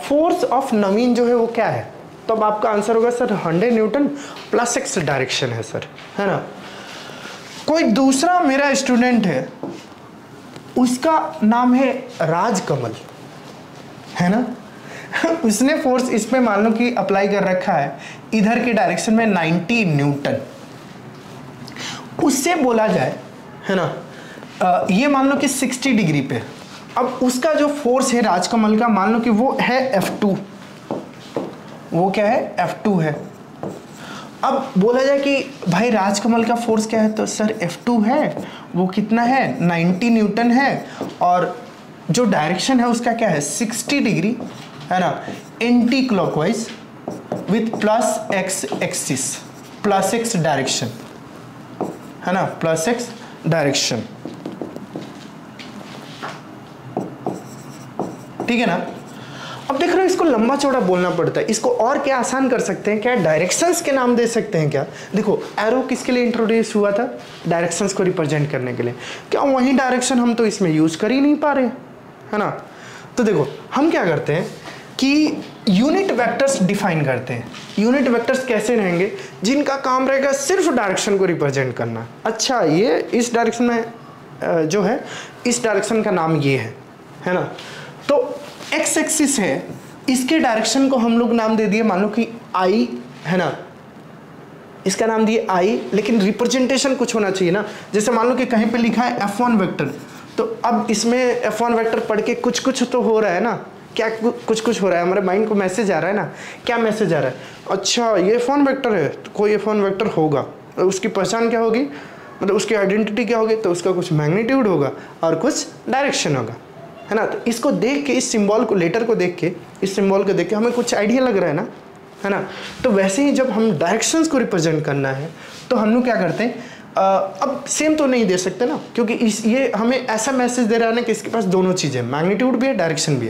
फोर्स ऑफ नवीन जो है वो क्या है, तो अब आपका आंसर होगा सर 100 न्यूटन +x डायरेक्शन है सर, है ना। कोई दूसरा मेरा स्टूडेंट है, उसका नाम है राजकमल, है ना। उसने फोर्स इस पे मान लो कि अप्लाई कर रखा है इधर की डायरेक्शन में 90 न्यूटन। उससे बोला जाए, है ना, ये मान लो कि 60 डिग्री पे, अब उसका जो फोर्स है राजकमल का, मान लो कि वो है F2, वो क्या है F2 है। अब बोला जाए कि भाई राजकमल का फोर्स क्या है, तो सर F2 है, वो कितना है 90 न्यूटन है, और जो डायरेक्शन है उसका क्या है 60 डिग्री, है ना, anti clockwise with +x axis, +x direction, है ना, +x डायरेक्शन, ठीक है ना। अब देख रहे हो, इसको लंबा चौड़ा बोलना पड़ता है, इसको और क्या आसान कर सकते हैं, क्या डायरेक्शंस के नाम दे सकते हैं क्या। देखो एरो किसके लिए इंट्रोड्यूस हुआ था, डायरेक्शंस को रिप्रेजेंट करने के लिए, क्या वही डायरेक्शन हम तो इसमें यूज कर ही नहीं पा रहे, है ना। तो देखो हम क्या करते हैं कि यूनिट वेक्टर्स डिफाइन करते हैं। यूनिट वेक्टर्स कैसे रहेंगे, जिनका काम रहेगा सिर्फ डायरेक्शन को रिप्रेजेंट करना। अच्छा ये इस डायरेक्शन में जो है, इस डायरेक्शन का नाम ये है ना। तो एक्स एक्सिस है, इसके डायरेक्शन को हम लोग नाम दे दिए मान लो कि आई, है ना, इसका नाम दिए आई, लेकिन रिप्रेजेंटेशन कुछ होना चाहिए ना। जैसे मान लो कि कहीं पे लिखा है F1 वेक्टर, तो अब इसमें F1 वेक्टर पढ़ के कुछ कुछ तो हो रहा है ना, क्या कुछ कुछ हो रहा है, हमारे माइंड को मैसेज आ रहा है ना। क्या मैसेज आ रहा है, अच्छा ये F1 वेक्टर है, तो कोई F1 वेक्टर होगा, उसकी पहचान क्या होगी, मतलब उसकी आइडेंटिटी क्या होगी, तो उसका कुछ मैग्नीट्यूड होगा और कुछ डायरेक्शन होगा, है ना। तो इसको देख के, इस सिंबल को, लेटर को देख के, इस सिंबल को देख के हमें कुछ आइडिया लग रहा है ना। तो वैसे ही जब हम डायरेक्शंस को रिप्रेजेंट करना है तो हम लोग क्या करते हैं, अब सेम तो नहीं दे सकते ना, क्योंकि ये हमें ऐसा मैसेज दे रहा है ना कि इसके पास दोनों चीज़ें, मैग्नीट्यूड भी है, डायरेक्शन भी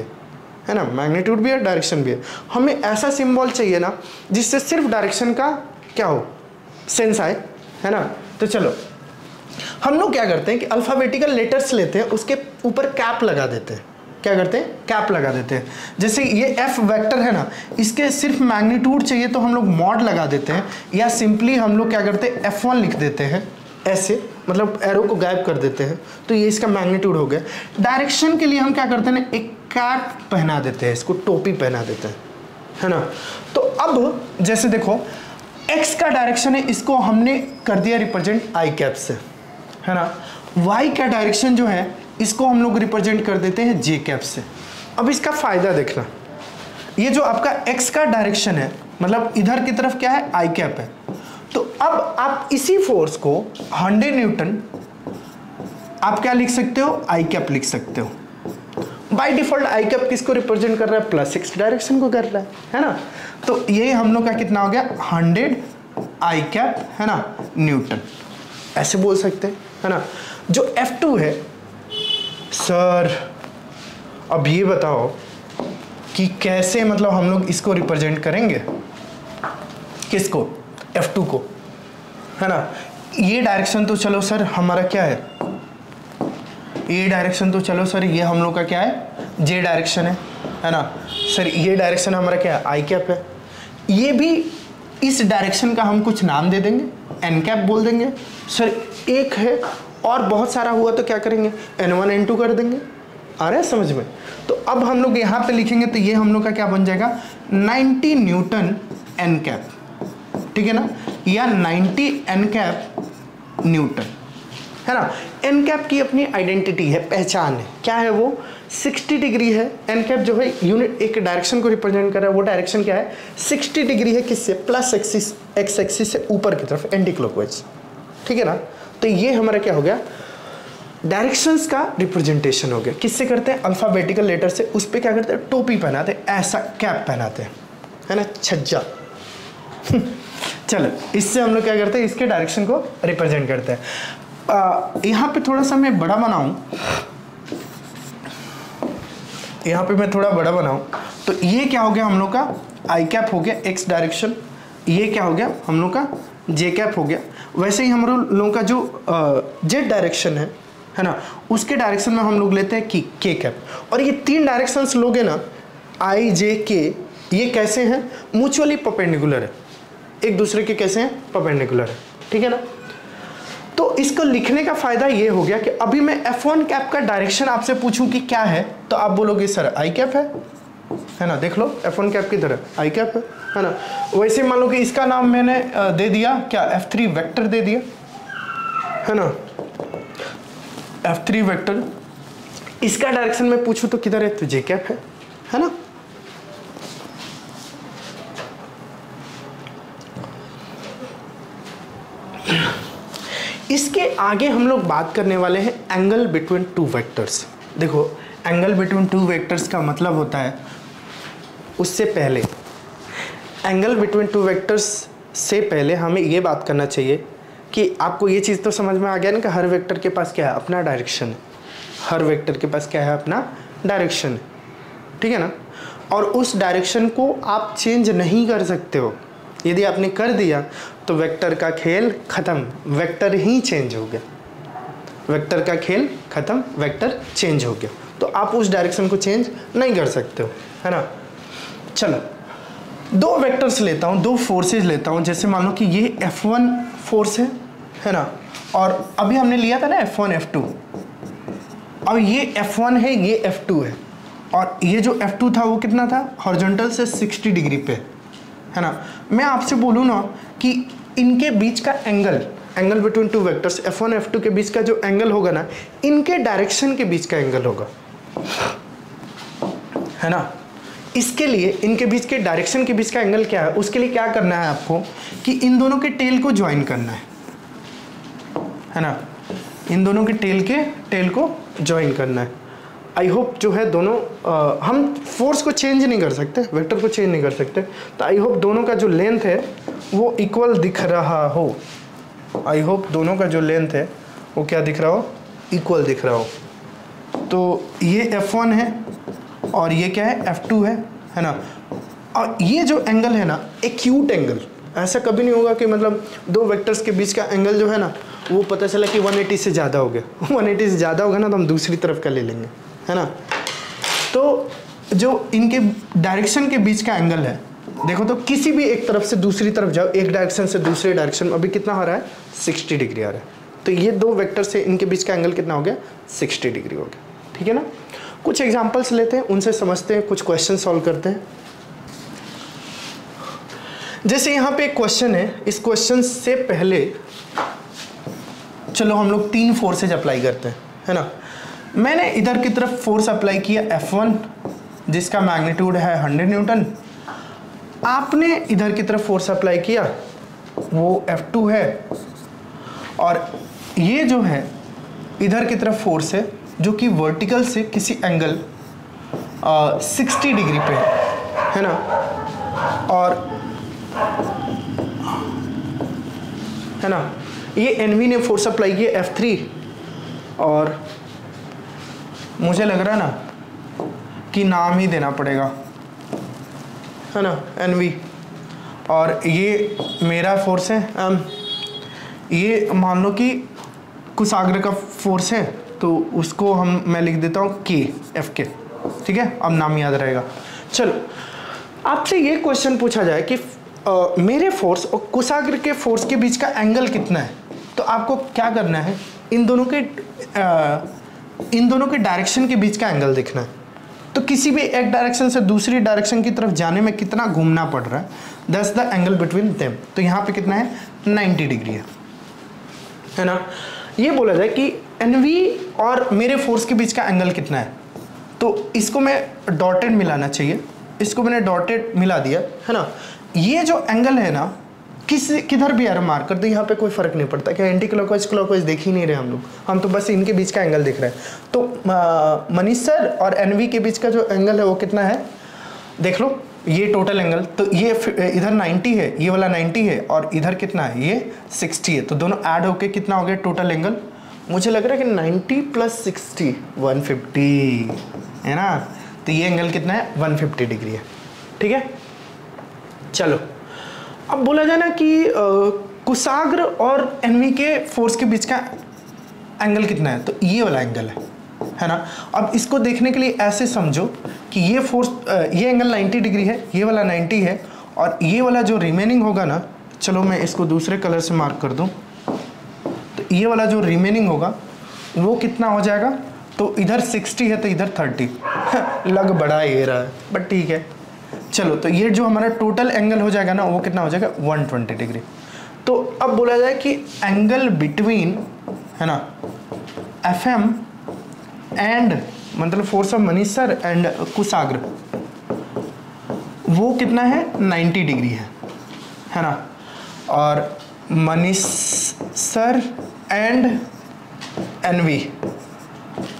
है ना, मैग्नीट्यूड भी है, डायरेक्शन भी है। हमें ऐसा सिंबल चाहिए ना जिससे सिर्फ डायरेक्शन का क्या हो, सेंस आए, है ना। तो चलो हम लोग क्या करते हैं कि अल्फ़ाबेटिकल लेटर्स लेते हैं, उसके ऊपर कैप लगा देते हैं। क्या करते हैं, कैप लगा देते हैं। जैसे ये एफ वेक्टर है ना, इसके सिर्फ मैग्नीट्यूड चाहिए तो हम लोग मॉड लगा देते हैं, या सिंपली हम लोग क्या करते हैं, F1 लिख देते हैं ऐसे, मतलब एरो को गायब कर देते हैं, तो ये इसका मैग्नीट्यूड हो गया। डायरेक्शन के लिए हम क्या करते हैं ना, एक कैप पहना देते हैं, इसको टोपी पहना देते हैं, है ना। तो अब जैसे देखो x का डायरेक्शन है, इसको हमने कर दिया रिप्रेजेंट आई कैप से, है ना। y का डायरेक्शन जो है इसको हम लोग रिप्रेजेंट कर देते हैं जे कैप से। अब इसका फायदा देखना, ये जो आपका x का डायरेक्शन है, मतलब इधर की तरफ क्या है, आई कैप है। तो अब आप इसी फोर्स को 100 न्यूटन आप क्या लिख सकते हो, आई कैप लिख सकते हो। बाय डिफॉल्ट आई कैप किसको रिप्रेजेंट कर रहा है, प्लस x डायरेक्शन को कर रहा है ना। तो ये हम लोग का कितना हो गया, 100 आई कैप, है ना, न्यूटन, ऐसे बोल सकते हैं, है ना। जो F2 है, सर अब ये बताओ कि कैसे, मतलब हम लोग इसको रिप्रेजेंट करेंगे, किसको, F2 को, है ना। ये डायरेक्शन तो चलो सर हमारा क्या है, ये डायरेक्शन तो चलो सर ये हम लोग का क्या है, जे डायरेक्शन है ना। सर ये डायरेक्शन हमारा क्या है, आई कैप है। ये भी, इस डायरेक्शन का हम कुछ नाम दे देंगे, एन कैप बोल देंगे। सर एक है और बहुत सारा हुआ तो क्या करेंगे, N1 N2 कर देंगे। आ रहा है समझ में। तो अब हम लोग यहाँ पे लिखेंगे तो ये हम लोग का क्या बन जाएगा, 90 न्यूटन एन कैप, ठीक है ना, या 90 एन कैप न्यूटन, है ना। एन कैप की अपनी आइडेंटिटी है, पहचान है, क्या है वो, 60 डिग्री है। एन कैप जो है यूनिट एक डायरेक्शन को रिप्रेजेंट कर रहा है, वो डायरेक्शन क्या है, 60 डिग्री है, किससे, प्लस एक्सिस, एक्स एक्सिस से ऊपर की तरफ, एंटी क्लॉकवाइज, ठीक है ना। तो ये हमारा क्या हो गया, डायरेक्शंस का रिप्रेजेंटेशन हो गया। किससे करते हैं, अल्फाबेटिकल लेटर से, उस पर क्या करते हैं, टोपी पहनाते हैं, ऐसा कैप पहनाते हैं, है ना, छज्जा चलो इससे हम लोग क्या करते हैं, इसके डायरेक्शन को रिप्रेजेंट करते हैं। यहाँ पे थोड़ा सा मैं बड़ा बनाऊं, यहाँ पे मैं थोड़ा बड़ा बनाऊं, तो ये क्या हो गया हम लोग का, आई कैप हो गया एक्स डायरेक्शन, ये क्या हो गया हम लोग का, जे कैप हो गया। वैसे ही हम लोगों का जो जेड डायरेक्शन है ना, उसके डायरेक्शन में हम लोग लेते हैं के कैप। और ये तीन डायरेक्शंस लोगे ना, आई जे के, ये कैसे हैं, म्यूचुअली परपेंडिकुलर है, एक दूसरे के कैसे हैं, परपेंडिकुलर है, ठीक है ना। तो इसको लिखने का फायदा ये हो गया कि अभी मैं F1 कैप का डायरेक्शन आपसे पूछूं कि क्या है, तो आप बोलोगे सर आई कैप है ना, देख लो F1 कैप की तरह आई कैप है ना। वैसे मान लो कि इसका नाम मैंने दे दिया क्या, F3 वेक्टर दे दिया, है ना, F3 वेक्टर। इसका डायरेक्शन में पूछूं तो किधर है, तो जे कैप है ना। इसके आगे हम लोग बात करने वाले हैं एंगल बिटवीन टू वेक्टर्स। देखो एंगल बिटवीन टू वेक्टर्स का मतलब होता है, उससे पहले एंगल बिटवीन टू वेक्टर्स से पहले हमें ये बात करना चाहिए कि आपको ये चीज़ तो समझ में आ गया ना कि हर वेक्टर के पास क्या है, अपना डायरेक्शन है, हर वेक्टर के पास क्या है, अपना डायरेक्शन है, ठीक है ना। और उस डायरेक्शन को आप चेंज नहीं कर सकते हो, यदि आपने कर दिया तो वेक्टर का खेल खत्म, वेक्टर ही चेंज हो गया, वेक्टर का खेल खत्म, वेक्टर चेंज हो गया। तो आप उस डायरेक्शन को चेंज नहीं कर सकते हो, है ना। चलो दो वेक्टर्स लेता हूँ, दो फोर्सेस लेता हूँ। जैसे मान लो कि ये F1 फोर्स है ना, और अभी हमने लिया था ना F1 F2, अब ये F1 है, ये F2 है, और ये जो F2 था वो कितना था, हॉरिजॉन्टल से 60 डिग्री पे, है ना। मैं आपसे बोलूँ ना कि इनके बीच का angle between two vectors F1 F2 के बीच का जो एंगल होगा ना, इनके डायरेक्शन के बीच का एंगल होगा, है ना। इसके लिए इनके बीच के डायरेक्शन के बीच का एंगल क्या है, उसके लिए क्या करना है आपको कि इन दोनों के टेल को ज्वाइन करना है ना, इन दोनों के टेल को ज्वाइन करना है। आई होप जो है दोनों हम फोर्स को चेंज नहीं कर सकते, वेक्टर को चेंज नहीं कर सकते, तो आई होप दोनों का जो लेंथ है वो इक्वल दिख रहा हो। आई होप दोनों का जो लेंथ है वो क्या दिख रहा हो, इक्वल दिख रहा हो। तो ये F1 है और ये क्या है, F2 है ना। और ये जो एंगल है ना, एक्यूट एंगल, ऐसा कभी नहीं होगा कि मतलब दो वेक्टर्स के बीच का एंगल जो है ना वो पता चला कि 180 से ज़्यादा हो गया। 180 से ज़्यादा होगा ना तो हम दूसरी तरफ का ले लेंगे, है ना। तो जो इनके डायरेक्शन के बीच का एंगल है, देखो तो किसी भी एक तरफ से दूसरी तरफ जाओ, एक डायरेक्शन से दूसरे डायरेक्शन में अभी कितना आ रहा है, 60 डिग्री आ रहा है। तो ये दो वेक्टर से इनके बीच का एंगल कितना हो गया, 60 डिग्री हो गया, ठीक है ना। कुछ एग्जांपल्स लेते हैं, उनसे समझते हैं, कुछ क्वेश्चन सॉल्व करते हैं। जैसे यहाँ पे एक क्वेश्चन है, इस क्वेश्चन से पहले चलो हम लोग 3 फोर्सेज अप्लाई करते हैं, है ना। मैंने इधर की तरफ फोर्स अप्लाई किया F1 जिसका मैग्नीट्यूड है 100 न्यूटन। आपने इधर की तरफ फोर्स अप्लाई किया वो F2 है, और ये जो है इधर की तरफ फोर्स है जो कि वर्टिकल से किसी एंगल 60 डिग्री पे है ना। और है ना, ये NV ने फोर्स अप्लाई किया F3, और मुझे लग रहा है ना कि नाम ही देना पड़ेगा, है ना, NV। और ये मेरा फोर्स है M। ये मान लो कि कुशाग्र का फोर्स है तो उसको मैं लिख देता हूँ K, FK, ठीक है, अब नाम याद रहेगा। चलो आपसे ये क्वेश्चन पूछा जाए कि मेरे फोर्स और कुशाग्र के फोर्स के बीच का एंगल कितना है, तो आपको क्या करना है, इन दोनों के डायरेक्शन के बीच का एंगल देखना है। तो किसी भी एक डायरेक्शन से दूसरी डायरेक्शन की तरफ जाने में कितना घूमना पड़ रहा है, that's the angle between them. तो यहाँ पे कितना है, 90 डिग्री है ना। ये बोला जाए कि NV और मेरे फोर्स के बीच का एंगल कितना है, तो इसको मैं डॉटेड मिलाना चाहिए, इसको मैंने डॉटेड मिला दिया, है ना। ये जो एंगल है ना, किधर भी एरो मार्क कर दो, यहाँ पे कोई फर्क नहीं पड़ता, क्या एंटी क्लॉकवाइज देख ही नहीं रहे हम तो बस इनके बीच का एंगल देख रहे हैं। तो मनीष सर और NV के बीच का जो एंगल है वो कितना है, देख लो, ये टोटल एंगल, तो ये इधर 90 है, ये वाला 90 है, और इधर कितना है, ये 60 है, तो दोनों ऐड होके कितना हो गया टोटल एंगल। मुझे लग रहा है कि 90 + 60 150 है ना। तो ये एंगल कितना है, 150 डिग्री है, ठीक है। चलो अब बोला जाए ना कि कुशाग्र और NV के फोर्स के बीच का एंगल कितना है, तो ये वाला एंगल है ना। अब इसको देखने के लिए ऐसे समझो कि ये फोर्स, ये एंगल 90 डिग्री है, ये वाला 90 है, और ये वाला जो रिमेनिंग होगा ना, चलो मैं इसको दूसरे कलर से मार्क कर दूं, तो ये वाला जो रिमेनिंग होगा वो कितना हो जाएगा, तो इधर 60 है तो इधर 30 लग बड़ा ये रहा है, बट ठीक है। चलो तो ये जो हमारा टोटल एंगल हो जाएगा ना, वो कितना हो जाएगा, 120 डिग्री। तो अब बोला जाए कि एंगल बिटवीन, है ना, FM एंड मतलब force of Manish sir and Kushagra, वो कितना है, 90 डिग्री है ना। और Manish sir and NV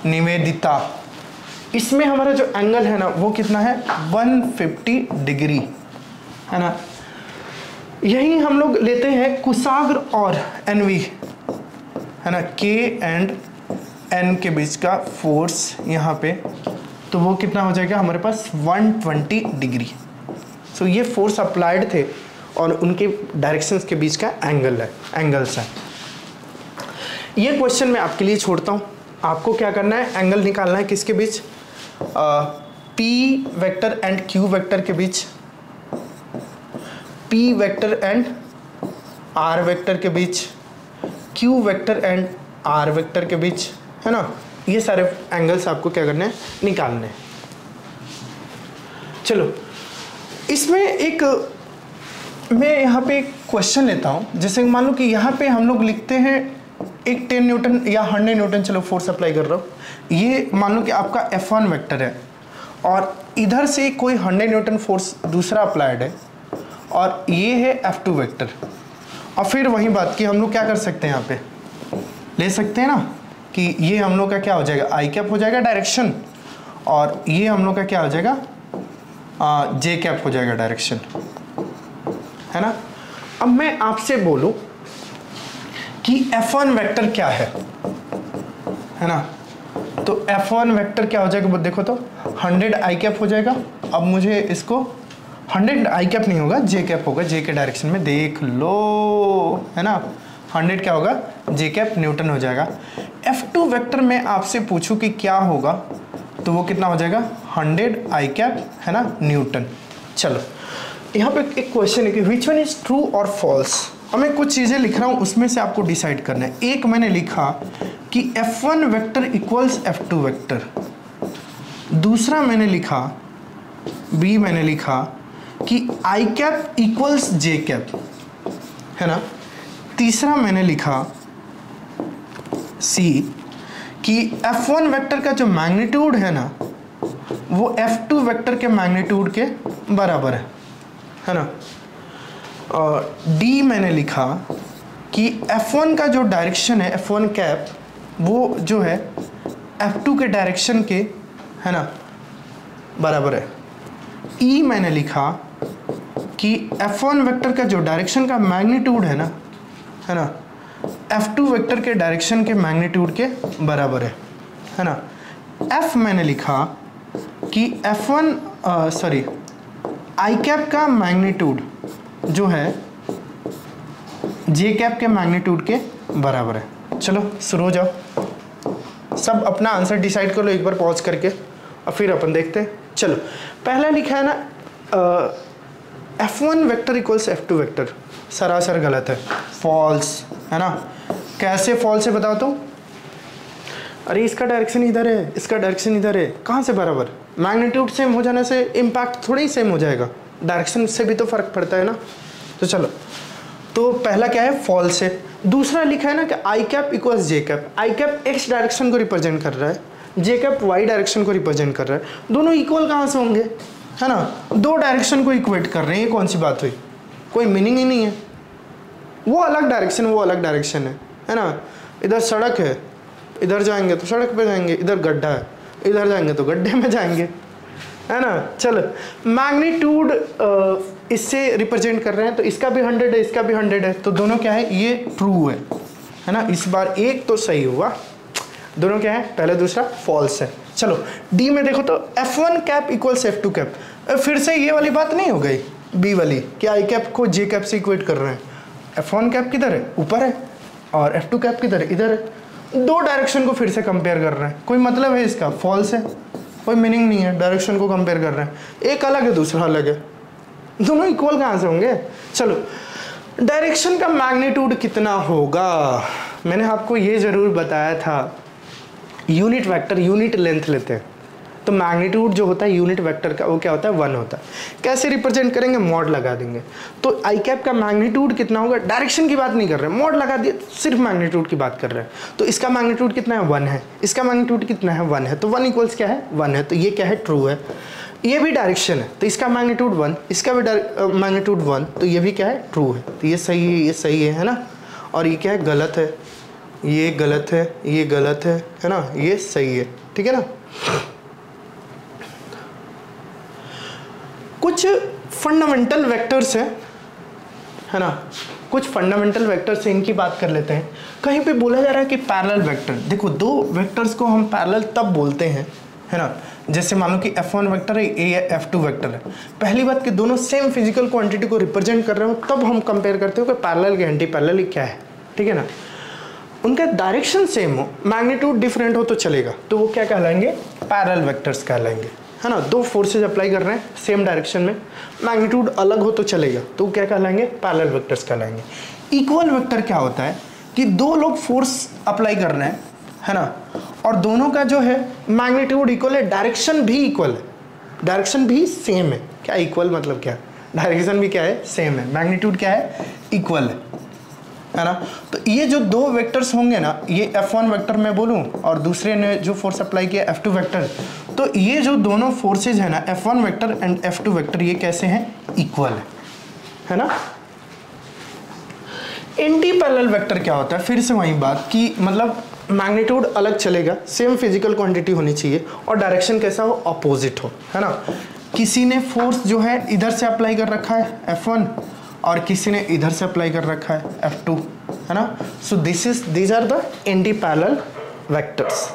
Nivedita, इसमें हमारा जो एंगल है ना वो कितना है, 150 डिग्री, है ना। यही हम लोग लेते हैं कुशाग्र और NV, है ना, K एंड N के बीच का फोर्स यहाँ पे, तो वो कितना हो जाएगा हमारे पास, 120 डिग्री। सो ये फोर्स अप्लाइड थे और उनके डायरेक्शंस के बीच का एंगल्स है। ये क्वेश्चन मैं आपके लिए छोड़ता हूँ, आपको क्या करना है, एंगल निकालना है किसके बीच, P vector and Q vector के बीच, P vector and R vector के बीच, Q vector and R vector के बीच, है ना। ये सारे एंगल्स आपको क्या करने हैं, निकालने हैं। चलो इसमें एक मैं यहाँ पे एक क्वेश्चन लेता हूँ, जैसे मान लो कि यहाँ पे हम लोग लिखते हैं एक 10 न्यूटन या 100 न्यूटन, चलो फोर्स अप्लाई कर रहा हूँ। ये मान लो कि आपका F1 वेक्टर है और इधर से कोई 100 न्यूटन फोर्स दूसरा अप्लाइड है, और ये है F2 वेक्टर। और फिर वही बात कि हम लोग क्या कर सकते हैं, यहाँ पे ले सकते हैं ना कि ये हम लोग का क्या हो जाएगा, आई कैप हो जाएगा डायरेक्शन, और ये हम लोग का क्या हो जाएगा, जे कैप हो जाएगा डायरेक्शन, है ना। अब मैं आपसे बोलूं कि F1 वेक्टर क्या है ना, तो F1 वेक्टर क्या हो जाएगा, वो देखो तो 100 आई कैप हो जाएगा। अब मुझे इसको 100 आई कैप नहीं होगा, जे कैप होगा, जे के डायरेक्शन में, देख लो, है ना। 100 क्या होगा, जे कैप न्यूटन हो जाएगा। F2 वेक्टर में आपसे पूछूं कि क्या होगा, तो वो कितना हो जाएगा, 100 आई कैप, है ना, न्यूटन। चलो यहाँ पे एक क्वेश्चन है कि विच वन इज ट्रू और फॉल्स। अब मैं कुछ चीज़ें लिख रहा हूँ, उसमें से आपको डिसाइड करना है। एक मैंने लिखा कि F1 vector equals F2 vector, दूसरा मैंने लिखा, बी मैंने लिखा कि आई कैप इक्वल्स जे कैप, है ना। तीसरा मैंने लिखा सी कि F1 वेक्टर का जो मैग्नीट्यूड है ना वो F2 वेक्टर के मैग्नीट्यूड के बराबर है ना। और डी मैंने लिखा कि F1 का जो डायरेक्शन है, F1 कैप, वो जो है F2 के डायरेक्शन के, है ना, बराबर है। ई मैंने लिखा कि F1 वेक्टर का जो डायरेक्शन का मैग्नीट्यूड है ना, F2 वेक्टर के डायरेक्शन के मैग्नीट्यूड के बराबर है ना। F मैंने लिखा कि आई कैप का मैग्नीट्यूड जो है जे कैप के मैग्नीट्यूड के बराबर है। चलो शुरू हो जाओ, सब अपना आंसर डिसाइड कर लो एक बार पॉज करके, और फिर अपन देखते हैं। चलो पहला लिखा है ना F1 vector equals F2 vector, सरासर गलत है, फॉल्स, है ना। कैसे फॉल्स है बताओ तो, अरे इसका डायरेक्शन इधर है, इसका डायरेक्शन इधर है, कहाँ से बराबर, मैग्नीट्यूड सेम हो जाने से इम्पैक्ट थोड़ा ही सेम हो जाएगा, डायरेक्शन से भी तो फर्क पड़ता है ना। तो चलो, तो पहला क्या है, फॉल्स है। दूसरा लिखा है ना कि आई कैप इक्वल्स जे कैप, आई कैप एक्स डायरेक्शन को रिप्रेजेंट कर रहा है, जे कैप वाई डायरेक्शन को रिप्रेजेंट कर रहा है। दोनों इक्वल कहाँ से होंगे, है ना, दो डायरेक्शन को इक्वेट कर रहे हैं, ये कौन सी बात हुई, कोई मीनिंग ही नहीं है। वो अलग डायरेक्शन, वो अलग डायरेक्शन है ना। इधर सड़क है, इधर जाएंगे तो सड़क पे जाएंगे, इधर गड्ढा है, इधर जाएंगे तो गड्ढे में जाएंगे, है ना। चलो मैग्नीट्यूड इससे रिप्रेजेंट कर रहे हैं, तो इसका भी 100 है, इसका भी 100 है, तो दोनों क्या है, ये ट्रू है ना। इस बार एक तो सही हुआ, दोनों क्या है, पहला दूसरा फॉल्स है। चलो डी में देखो तो F1 cap equals F2 cap, फिर से ये वाली बात नहीं हो गई, बी वाली कि आई कैप को जे कैप से इक्वेट कर रहे हैं। F1 कैप किधर है, ऊपर है, और F2 कैप किधर है, इधर है। दो डायरेक्शन को फिर से कंपेयर कर रहे हैं, कोई मतलब है इसका, फॉल्स है, कोई मीनिंग नहीं है, डायरेक्शन को कंपेयर कर रहे हैं, एक अलग है दूसरा अलग है, दोनों इक्वल कहाँ से होंगे। चलो डायरेक्शन का मैग्नीट्यूड कितना होगा, मैंने आपको ये ज़रूर बताया था, यूनिट वेक्टर यूनिट लेंथ लेते हैं, तो मैग्नीट्यूड जो होता है यूनिट वेक्टर का वो क्या होता है, 1 होता है। कैसे रिप्रेजेंट करेंगे, मॉड लगा देंगे। तो आई कैप का मैग्नीट्यूड कितना होगा, डायरेक्शन की बात नहीं कर रहे हैं, मॉड लगा दिए, सिर्फ मैग्नीट्यूड की बात कर रहे हैं। तो इसका मैग्नीट्यूड कितना है, 1 है, इसका मैग्नीट्यूड कितना है, 1 है, तो 1 इक्वल्स क्या है, 1 है, तो ये क्या है, ट्रू है। ये भी डायरेक्शन है, तो इसका मैग्नीट्यूड 1, इसका भी मैग्नीट्यूड 1, तो ये भी क्या है, ट्रू है, तो ये सही है, ये सही है ना। और ये क्या है, गलत है, ये गलत है, ये गलत है ना, ये सही है, ठीक है ना। कुछ फंडामेंटल वेक्टर्स हैं, है ना, कुछ फंडामेंटल वेक्टर्स हैं, इनकी बात कर लेते हैं। कहीं पे बोला जा रहा है कि पैरेलल वेक्टर, देखो दो वेक्टर्स को हम पैरेलल तब बोलते हैं, है ना, जैसे मान लो कि F1 वेक्टर है, ये F2 वेक्टर है। पहली बात कि दोनों सेम फिजिकल क्वांटिटी को रिप्रेजेंट कर रहे हो, तब हम कंपेयर करते हो कि पैरेलल के एंटी पैरेलल क्या है, ठीक है ना। उनका डायरेक्शन सेम हो, मैग्नीट्यूड डिफरेंट हो तो चलेगा, तो वो क्या कहलाएंगे, पैरेलल वेक्टर्स कहलाएंगे, है ना। दो फोर्सेज अप्लाई कर रहे हैं सेम डायरेक्शन में, मैग्नीट्यूड अलग हो तो चलेगा, तो क्या कहलाएंगे, पैरेलल वेक्टर्स कहलाएंगे। इक्वल वेक्टर क्या होता है कि दो लोग फोर्स अप्लाई कर रहे हैं, है ना, और दोनों का जो है मैग्नीट्यूड इक्वल है, डायरेक्शन भी इक्वल है, डायरेक्शन भी सेम है। क्या इक्वल मतलब क्या, डायरेक्शन भी क्या है, सेम है, मैग्नीट्यूड क्या है, इक्वल है ना। तो ये जो दो वेक्टर्स होंगे ना, ये F1 वेक्टर मैं बोलूँ और दूसरे ने जो फोर्स अप्लाई किया F2 वेक्टर, तो ये जो दोनों फोर्सेज है ना, F1 vector and F2 vector, ये कैसे हैं, इक्वल है ना। एंटी पैरेलल वेक्टर क्या होता है? फिर से वही बात कि मतलब मैग्नीट्यूड अलग चलेगा, सेम फिजिकल क्वांटिटी होनी चाहिए और डायरेक्शन कैसा हो? अपोजिट हो, है ना। किसी ने फोर्स जो है इधर से अप्लाई कर रखा है F1 और किसी ने इधर से अप्लाई कर रखा है F2, है ना। So these are the anti parallel vectors.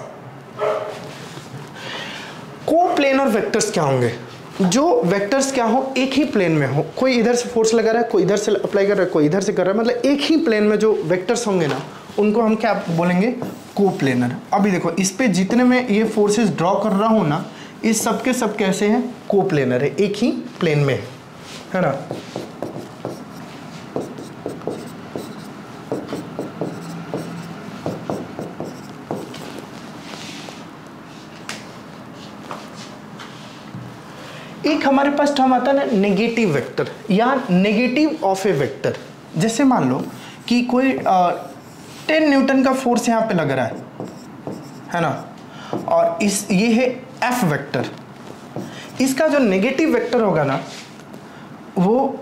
Coplanar vectors क्या होंगे? जो वेक्टर्स क्या हो, एक ही प्लेन में हो, कोई इधर से फोर्स लगा रहा है, कोई इधर से अप्लाई कर रहा है, कोई इधर से कर रहा है, मतलब एक ही प्लेन में जो वेक्टर्स होंगे ना, उनको हम क्या बोलेंगे? कोप्लेनर। अभी देखो इस पे जितने मैं ये फोर्सेस ड्रॉ कर रहा हूँ ना, इस सब के सब कैसे हैं? कोप्लेनर है, एक ही प्लेन में है ना। एक हमारे पास टर्म आता है ना नेगेटिव वेक्टर या नेगेटिव ऑफ ए वेक्टर। जैसे मान लो कि कोई 10 न्यूटन का फोर्स यहाँ पे लग रहा है ना, और ये है एफ वेक्टर। इसका जो नेगेटिव वेक्टर होगा ना, वो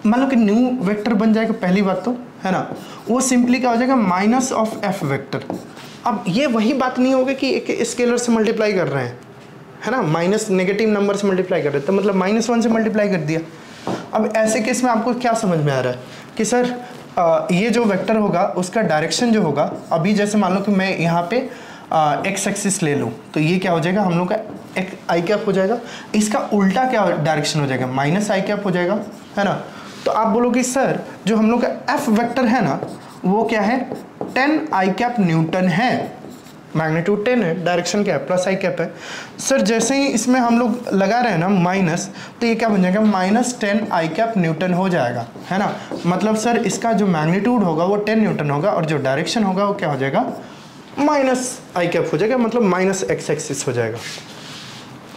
मान लो कि न्यू वेक्टर बन जाएगा, पहली बात तो, है ना। वो सिंपली क्या हो जाएगा? Minus of F vector. अब ये वही बात नहीं होगी कि एक स्केलर से मल्टीप्लाई कर रहे हैं, है ना, माइनस नेगेटिव नंबर से मल्टीप्लाई कर रहे हैं, तो मतलब -1 से मल्टीप्लाई कर दिया। अब ऐसे केस में आपको क्या समझ में आ रहा है कि सर ये जो वेक्टर होगा उसका डायरेक्शन जो होगा, अभी जैसे मान लो कि मैं यहाँ पे एक्स एक्सिस ले लूँ, तो ये क्या हो जाएगा? हम लोग का आई कैप हो जाएगा। इसका उल्टा क्या डायरेक्शन हो जाएगा? माइनस आई कैप हो जाएगा, है ना। तो आप बोलोगे सर जो हम लोग का एफ वेक्टर है ना, वो क्या है? 10 आई कैप न्यूटन है, मैग्नीट्यूड 10 है, डायरेक्शन क्या है? प्लस आई कैप है। सर जैसे ही इसमें हम लोग लगा रहे हैं ना माइनस, तो ये क्या बन जाएगा? -10 आई कैप न्यूटन हो जाएगा, है ना। मतलब सर इसका जो मैग्नीट्यूड होगा वो 10 न्यूटन होगा और जो डायरेक्शन होगा वो क्या हो जाएगा? माइनस आई कैप हो जाएगा, मतलब माइनस एक्स एक्सिस हो जाएगा।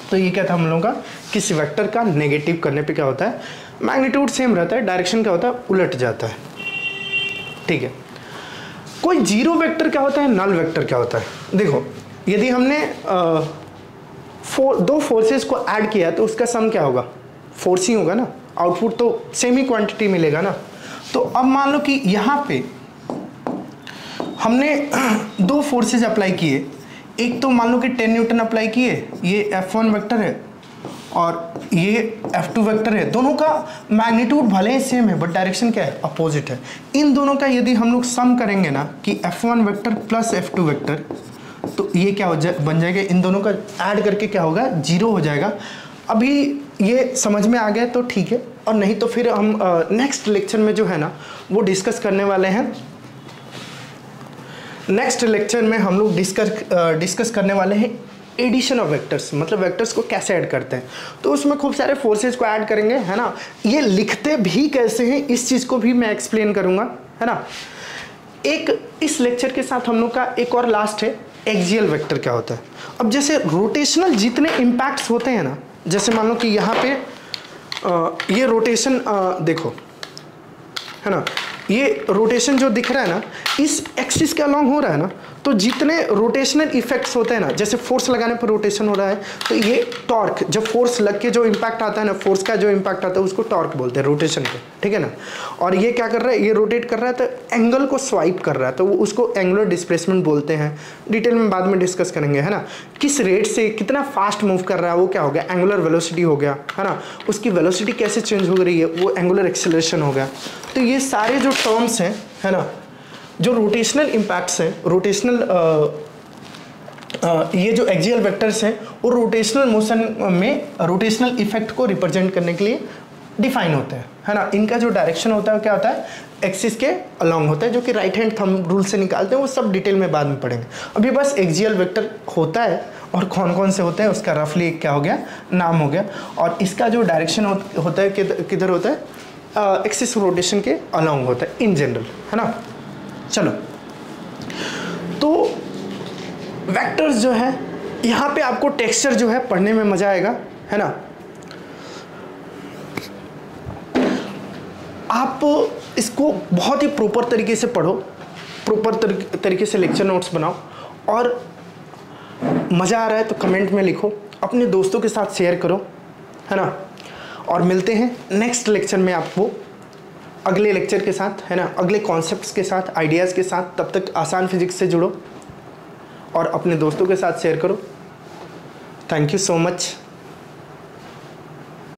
तो ये क्या था हम लोगों का? किसी वेक्टर का नेगेटिव करने पे क्या होता है? मैग्नीट्यूड सेम रहता है, डायरेक्शन क्या होता है? उलट जाता है, ठीक है। कोई जीरो वेक्टर क्या होता है? नल वेक्टर क्या होता है? देखो यदि हमने दो फोर्सेस को ऐड किया तो उसका सम क्या होगा? फोर्स ही होगा ना, आउटपुट तो सेम ही क्वांटिटी मिलेगा ना। तो अब मान लो कि यहाँ पे हमने दो फोर्सेस अप्लाई किए, एक तो मान लो कि 10 न्यूटन अप्लाई किए, ये F1 वेक्टर है और ये F2 वेक्टर है। दोनों का मैग्नीट्यूड भले ही सेम है बट डायरेक्शन क्या है? अपोजिट है। इन दोनों का यदि हम लोग सम करेंगे ना कि F1 vector plus F2 vector, तो ये क्या बन जाएगा? इन दोनों का ऐड करके क्या होगा? 0 हो जाएगा। अभी ये समझ में आ गया तो ठीक है, और नहीं तो फिर हम नेक्स्ट लेक्चर में जो है ना वो डिस्कस करने वाले हैं। नेक्स्ट लेक्चर में हम लोग डिस्कस करने वाले हैं एडिशन ऑफ वेक्टर्स, मतलब वेक्टर्स को कैसे ऐड करते हैं। तो उसमें खूब सारे फोर्सेस को ऐड करेंगे, है ना। ये लिखते भी कैसे हैं इस चीज़ को भी मैं एक्सप्लेन करूँगा, है ना। एक इस लेक्चर के साथ हम लोग का एक और लास्ट है, एक्सियल वेक्टर क्या होता है। अब जैसे रोटेशनल जितने इम्पैक्ट्स होते हैं ना, जैसे मान लो कि यहाँ पे ये रोटेशन देखो, है ना, ये रोटेशन जो दिख रहा है ना इस एक्सिस के अलॉन्ग हो रहा है ना, तो जितने रोटेशनल इफेक्ट्स होते हैं ना, जैसे फोर्स लगाने पर रोटेशन हो रहा है, तो ये टॉर्क, जब फोर्स लग के जो इम्पैक्ट आता है ना, फोर्स का जो इम्पैक्ट आता है उसको टॉर्क बोलते हैं रोटेशन पे, ठीक है ना। और ये क्या कर रहा है? ये रोटेट कर रहा है तो एंगल को स्वाइप कर रहा है, तो वो उसको एंगुलर डिस्प्लेसमेंट बोलते हैं। डिटेल में बाद में डिस्कस करेंगे, है ना। किस रेट से कितना फास्ट मूव कर रहा है वो क्या हो गया? एंगुलर वेलोसिटी हो गया, है ना। उसकी वेलोसिटी कैसे चेंज हो रही है वो एंगुलर एक्सेलरेशन हो गया। तो ये सारे जो टर्म्स हैं, है ना, जो रोटेशनल इम्पैक्ट्स हैं, रोटेशनल ये जो एक्सियल वेक्टर्स हैं वो रोटेशनल मोशन में रोटेशनल इफेक्ट को रिप्रेजेंट करने के लिए डिफाइन होते हैं, है ना। इनका जो डायरेक्शन होता है क्या होता है? एक्सिस के अलॉन्ग होता है, जो कि राइट हैंड थंब रूल से निकालते हैं। वो सब डिटेल में बाद में पढ़ेंगे। अभी बस एक्सियल वेक्टर होता है और कौन कौन से होते हैं उसका रफली क्या हो गया? नाम हो गया। और इसका जो डायरेक्शन होता है किधर होता है? एक्सिस रोटेशन के अलॉन्ग होता है इन जनरल, है ना। चलो, तो वेक्टर्स जो है यहाँ पे आपको टेक्सचर जो है पढ़ने में मजा आएगा, है ना। आप इसको बहुत ही प्रॉपर तरीके से पढ़ो, प्रॉपर तरीके से लेक्चर नोट्स बनाओ, और मज़ा आ रहा है तो कमेंट में लिखो, अपने दोस्तों के साथ शेयर करो, है ना। और मिलते हैं नेक्स्ट लेक्चर में आपको। अगले लेक्चर के साथ, है ना, अगले कॉन्सेप्ट्स के साथ, आइडियाज़ के साथ। तब तक आसान फिजिक्स से जुड़ो और अपने दोस्तों के साथ शेयर करो। Thank you so much.